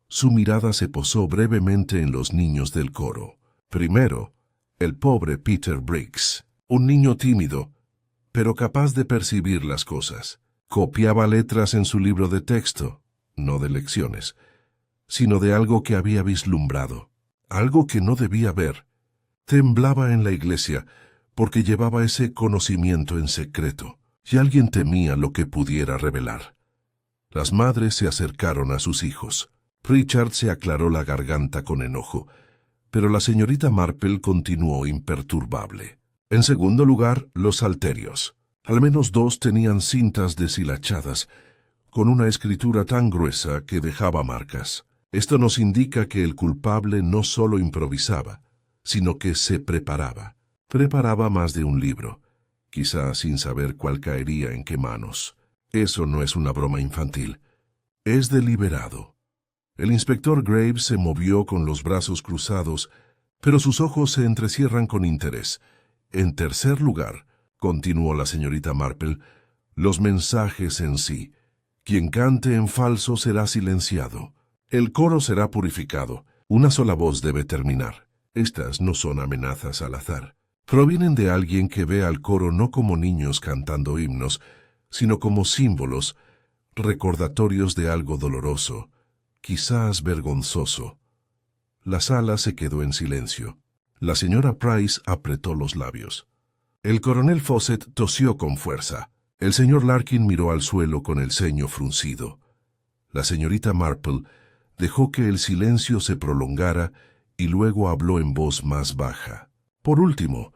Su mirada se posó brevemente en los niños del coro. Primero, el pobre Peter Briggs, un niño tímido, pero capaz de percibir las cosas. Copiaba letras en su libro de texto, no de lecciones, sino de algo que había vislumbrado, algo que no debía ver. Temblaba en la iglesia porque llevaba ese conocimiento en secreto, y alguien temía lo que pudiera revelar. Las madres se acercaron a sus hijos. Pritchard se aclaró la garganta con enojo, pero la señorita Marple continuó imperturbable. En segundo lugar, los salterios. Al menos 2 tenían cintas deshilachadas, con una escritura tan gruesa que dejaba marcas. Esto nos indica que el culpable no solo improvisaba, sino que se preparaba. Preparaba más de un libro, quizá sin saber cuál caería en qué manos. Eso no es una broma infantil. Es deliberado. El inspector Graves se movió con los brazos cruzados, pero sus ojos se entrecierran con interés. En tercer lugar, continuó la señorita Marple, los mensajes en sí. Quien cante en falso será silenciado. El coro será purificado. Una sola voz debe terminar. Estas no son amenazas al azar. Provienen de alguien que ve al coro no como niños cantando himnos, sino como símbolos, recordatorios de algo doloroso, quizás vergonzoso. La sala se quedó en silencio. La señora Price apretó los labios. El coronel Fawcett tosió con fuerza. El señor Larkin miró al suelo con el ceño fruncido. La señorita Marple dejó que el silencio se prolongara y luego habló en voz más baja. Por último,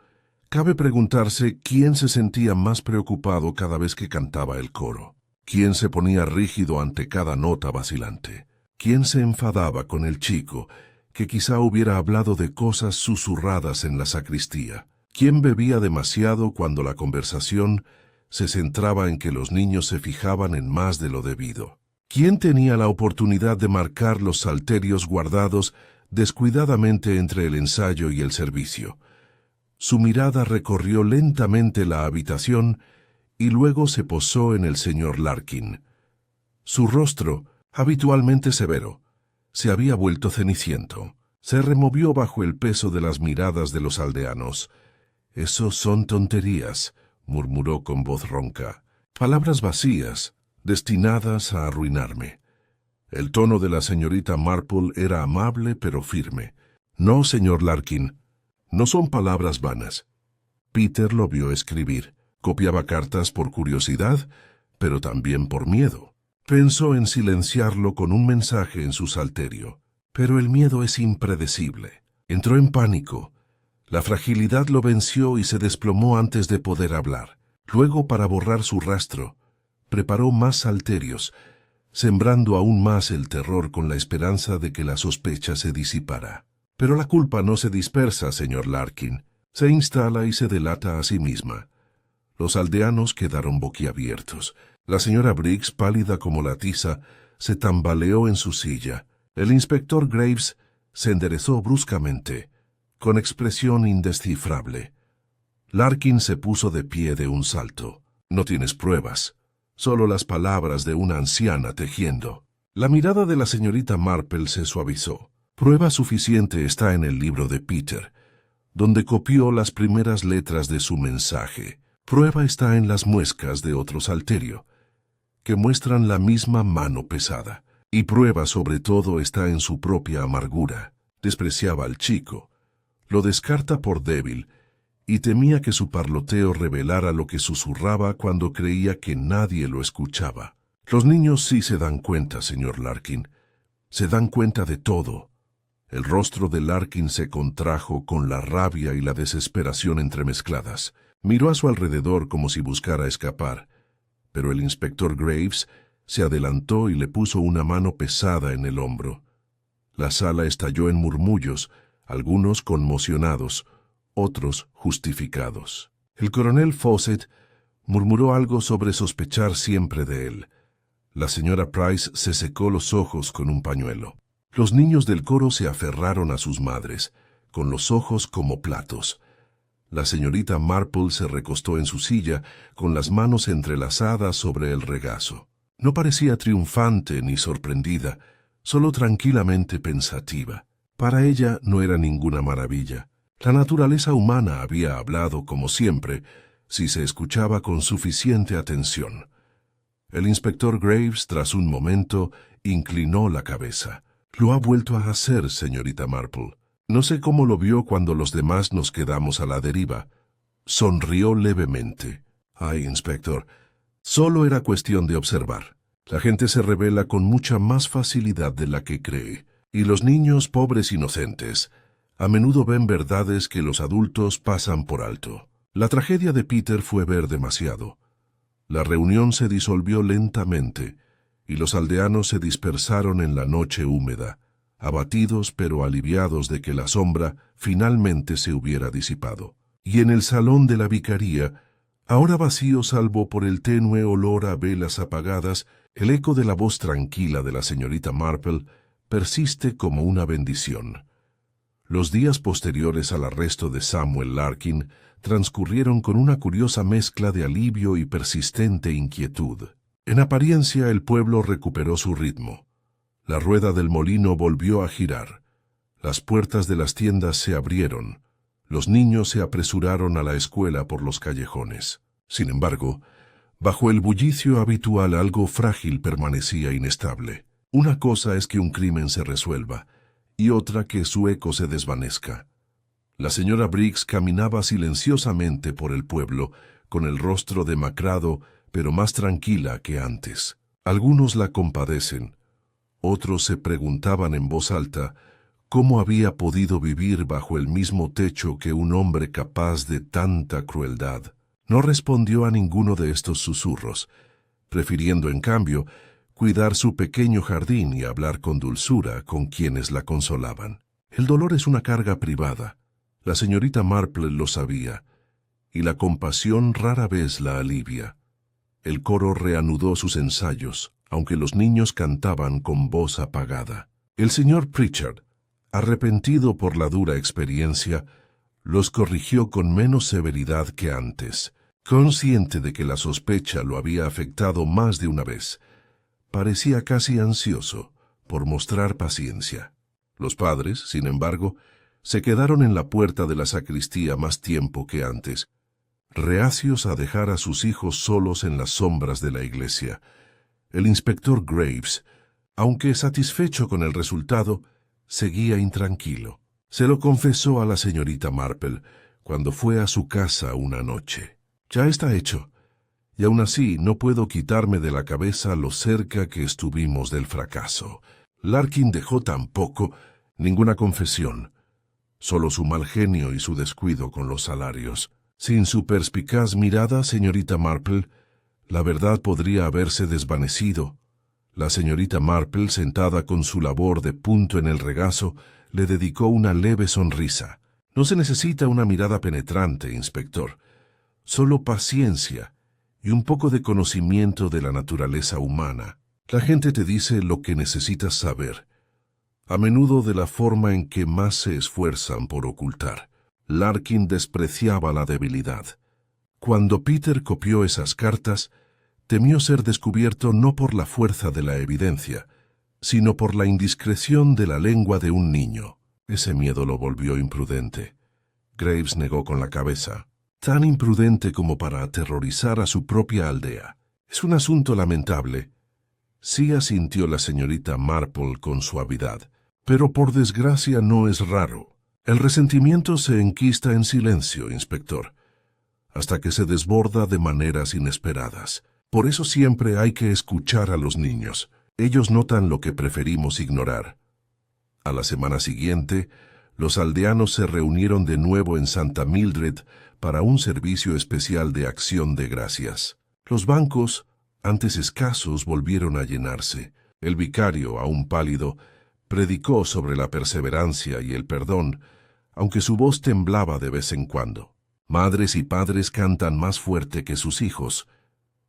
cabe preguntarse quién se sentía más preocupado cada vez que cantaba el coro. ¿Quién se ponía rígido ante cada nota vacilante? ¿Quién se enfadaba con el chico, que quizá hubiera hablado de cosas susurradas en la sacristía? ¿Quién bebía demasiado cuando la conversación se centraba en que los niños se fijaban en más de lo debido? ¿Quién tenía la oportunidad de marcar los salterios guardados descuidadamente entre el ensayo y el servicio? Su mirada recorrió lentamente la habitación y luego se posó en el señor Larkin. Su rostro, habitualmente severo, se había vuelto ceniciento. Se removió bajo el peso de las miradas de los aldeanos. «Esos son tonterías», murmuró con voz ronca. «Palabras vacías, destinadas a arruinarme». El tono de la señorita Marple era amable pero firme. «No, señor Larkin, no son palabras vanas». Peter lo vio escribir. Copiaba cartas por curiosidad, pero también por miedo. Pensó en silenciarlo con un mensaje en su salterio, pero el miedo es impredecible. Entró en pánico. La fragilidad lo venció y se desplomó antes de poder hablar. Luego, para borrar su rastro, preparó más salterios, sembrando aún más el terror con la esperanza de que la sospecha se disipara. Pero la culpa no se dispersa, señor Larkin. Se instala y se delata a sí misma. Los aldeanos quedaron boquiabiertos. La señora Briggs, pálida como la tiza, se tambaleó en su silla. El inspector Graves se enderezó bruscamente, con expresión indescifrable. Larkin se puso de pie de un salto. «No tienes pruebas, solo las palabras de una anciana tejiendo». La mirada de la señorita Marple se suavizó. Prueba suficiente está en el libro de Peter, donde copió las primeras letras de su mensaje. Prueba está en las muescas de otro salterio, que muestran la misma mano pesada. Y prueba sobre todo está en su propia amargura. Despreciaba al chico, lo descarta por débil, y temía que su parloteo revelara lo que susurraba cuando creía que nadie lo escuchaba. Los niños sí se dan cuenta, señor Larkin. Se dan cuenta de todo. El rostro de Larkin se contrajo con la rabia y la desesperación entremezcladas. Miró a su alrededor como si buscara escapar, pero el inspector Graves se adelantó y le puso una mano pesada en el hombro. La sala estalló en murmullos, algunos conmocionados, otros justificados. El coronel Fawcett murmuró algo sobre sospechar siempre de él. La señora Price se secó los ojos con un pañuelo. Los niños del coro se aferraron a sus madres, con los ojos como platos. La señorita Marple se recostó en su silla, con las manos entrelazadas sobre el regazo. No parecía triunfante ni sorprendida, solo tranquilamente pensativa. Para ella no era ninguna maravilla. La naturaleza humana había hablado como siempre, si se escuchaba con suficiente atención. El inspector Graves, tras un momento, inclinó la cabeza. «Lo ha vuelto a hacer, señorita Marple. No sé cómo lo vio cuando los demás nos quedamos a la deriva». Sonrió levemente. «Ay, inspector, solo era cuestión de observar. La gente se revela con mucha más facilidad de la que cree, y los niños, pobres inocentes, a menudo ven verdades que los adultos pasan por alto. La tragedia de Peter fue ver demasiado. La reunión se disolvió lentamente, y los aldeanos se dispersaron en la noche húmeda, abatidos pero aliviados de que la sombra finalmente se hubiera disipado. Y en el salón de la vicaría, ahora vacío salvo por el tenue olor a velas apagadas, el eco de la voz tranquila de la señorita Marple persiste como una bendición. Los días posteriores al arresto de Samuel Larkin transcurrieron con una curiosa mezcla de alivio y persistente inquietud. En apariencia el pueblo recuperó su ritmo. La rueda del molino volvió a girar. Las puertas de las tiendas se abrieron. Los niños se apresuraron a la escuela por los callejones. Sin embargo, bajo el bullicio habitual algo frágil permanecía inestable. Una cosa es que un crimen se resuelva, y otra que su eco se desvanezca. La señora Briggs caminaba silenciosamente por el pueblo, con el rostro demacrado, pero más tranquila que antes. Algunos la compadecen, otros se preguntaban en voz alta cómo había podido vivir bajo el mismo techo que un hombre capaz de tanta crueldad. No respondió a ninguno de estos susurros, prefiriendo, en cambio, cuidar su pequeño jardín y hablar con dulzura con quienes la consolaban. El dolor es una carga privada. La señorita Marple lo sabía, y la compasión rara vez la alivia. El coro reanudó sus ensayos, aunque los niños cantaban con voz apagada. El señor Pritchard, arrepentido por la dura experiencia, los corrigió con menos severidad que antes. Consciente de que la sospecha lo había afectado más de una vez, parecía casi ansioso por mostrar paciencia. Los padres, sin embargo, se quedaron en la puerta de la sacristía más tiempo que antes, reacios a dejar a sus hijos solos en las sombras de la iglesia. El inspector Graves, aunque satisfecho con el resultado, seguía intranquilo. Se lo confesó a la señorita Marple cuando fue a su casa una noche. «Ya está hecho, y aún así no puedo quitarme de la cabeza lo cerca que estuvimos del fracaso». Larkin dejó tampoco ninguna confesión, solo su mal genio y su descuido con los salarios. Sin su perspicaz mirada, señorita Marple, la verdad podría haberse desvanecido. La señorita Marple, sentada con su labor de punto en el regazo, le dedicó una leve sonrisa. «No se necesita una mirada penetrante, inspector. solo paciencia y un poco de conocimiento de la naturaleza humana. La gente te dice lo que necesitas saber, a menudo de la forma en que más se esfuerzan por ocultar. Larkin despreciaba la debilidad. Cuando Peter copió esas cartas, temió ser descubierto no por la fuerza de la evidencia, sino por la indiscreción de la lengua de un niño. Ese miedo lo volvió imprudente. Graves negó con la cabeza. Tan imprudente como para aterrorizar a su propia aldea. Es un asunto lamentable. Sí, asintió la señorita Marple con suavidad. Pero por desgracia no es raro. El resentimiento se enquista en silencio, inspector, hasta que se desborda de maneras inesperadas. Por eso siempre hay que escuchar a los niños. Ellos notan lo que preferimos ignorar. A la semana siguiente, los aldeanos se reunieron de nuevo en Santa Mildred para un servicio especial de acción de gracias. Los bancos, antes escasos, volvieron a llenarse. El vicario, aún pálido, predicó sobre la perseverancia y el perdón, aunque su voz temblaba de vez en cuando. Madres y padres cantan más fuerte que sus hijos,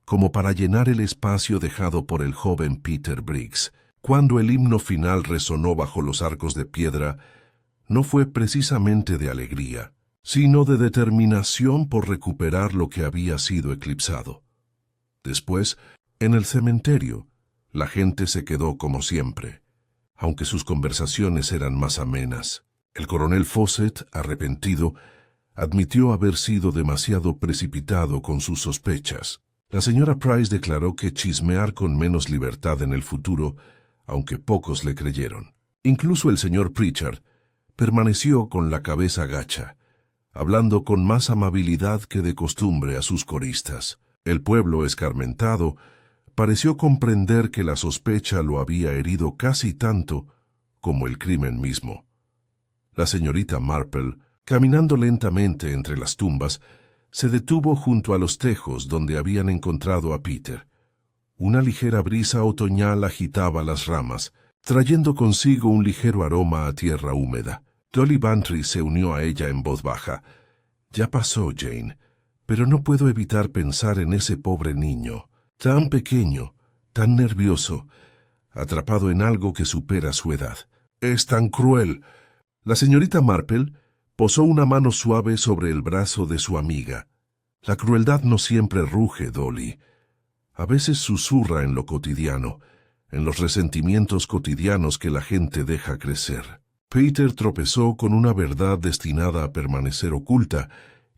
como para llenar el espacio dejado por el joven Peter Briggs. Cuando el himno final resonó bajo los arcos de piedra, no fue precisamente de alegría, sino de determinación por recuperar lo que había sido eclipsado. Después, en el cementerio, la gente se quedó como siempre, aunque sus conversaciones eran más amenas. El coronel Fawcett, arrepentido, admitió haber sido demasiado precipitado con sus sospechas. La señora Price declaró que chismear con menos libertad en el futuro, aunque pocos le creyeron. Incluso el señor Pritchard permaneció con la cabeza gacha, hablando con más amabilidad que de costumbre a sus coristas. El pueblo, escarmentado, pareció comprender que la sospecha lo había herido casi tanto como el crimen mismo. La señorita Marple, caminando lentamente entre las tumbas, se detuvo junto a los tejos donde habían encontrado a Peter. Una ligera brisa otoñal agitaba las ramas, trayendo consigo un ligero aroma a tierra húmeda. Dolly Bantry se unió a ella en voz baja. «Ya pasó, Jane, pero no puedo evitar pensar en ese pobre niño, tan pequeño, tan nervioso, atrapado en algo que supera su edad. Es tan cruel». La señorita Marple posó una mano suave sobre el brazo de su amiga. La crueldad no siempre ruge, Dolly. A veces susurra en lo cotidiano, en los resentimientos cotidianos que la gente deja crecer. Peter tropezó con una verdad destinada a permanecer oculta,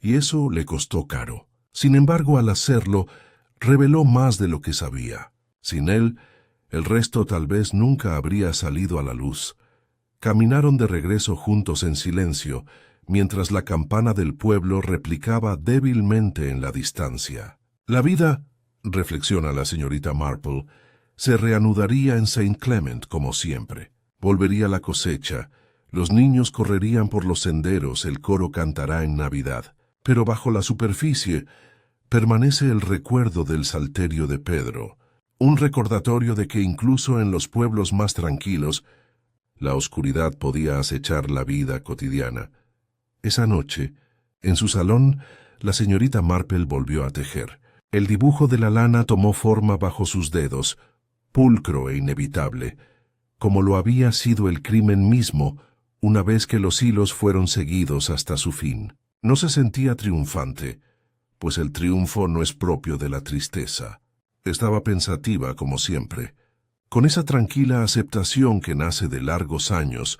y eso le costó caro. Sin embargo, al hacerlo, reveló más de lo que sabía. Sin él, el resto tal vez nunca habría salido a la luz. Caminaron de regreso juntos en silencio, mientras la campana del pueblo replicaba débilmente en la distancia. La vida, reflexiona la señorita Marple, se reanudaría en St. Clement como siempre. Volvería la cosecha, los niños correrían por los senderos, el coro cantará en Navidad. Pero bajo la superficie permanece el recuerdo del salterio de Pedro, un recordatorio de que incluso en los pueblos más tranquilos, la oscuridad podía acechar la vida cotidiana. Esa noche, en su salón, la señorita Marple volvió a tejer. El dibujo de la lana tomó forma bajo sus dedos, pulcro e inevitable, como lo había sido el crimen mismo una vez que los hilos fueron seguidos hasta su fin. No se sentía triunfante, pues el triunfo no es propio de la tristeza. Estaba pensativa como siempre, con esa tranquila aceptación que nace de largos años,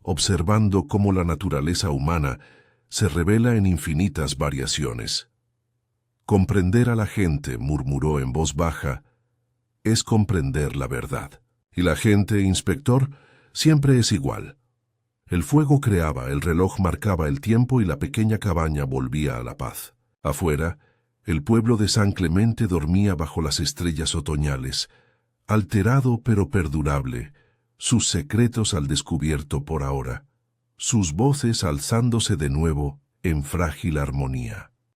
observando cómo la naturaleza humana se revela en infinitas variaciones. Comprender a la gente, murmuró en voz baja, es comprender la verdad. Y la gente, inspector, siempre es igual. El fuego creaba, el reloj marcaba el tiempo y la pequeña cabaña volvía a la paz. Afuera, el pueblo de San Clemente dormía bajo las estrellas otoñales, alterado pero perdurable, sus secretos al descubierto por ahora, sus voces alzándose de nuevo en frágil armonía.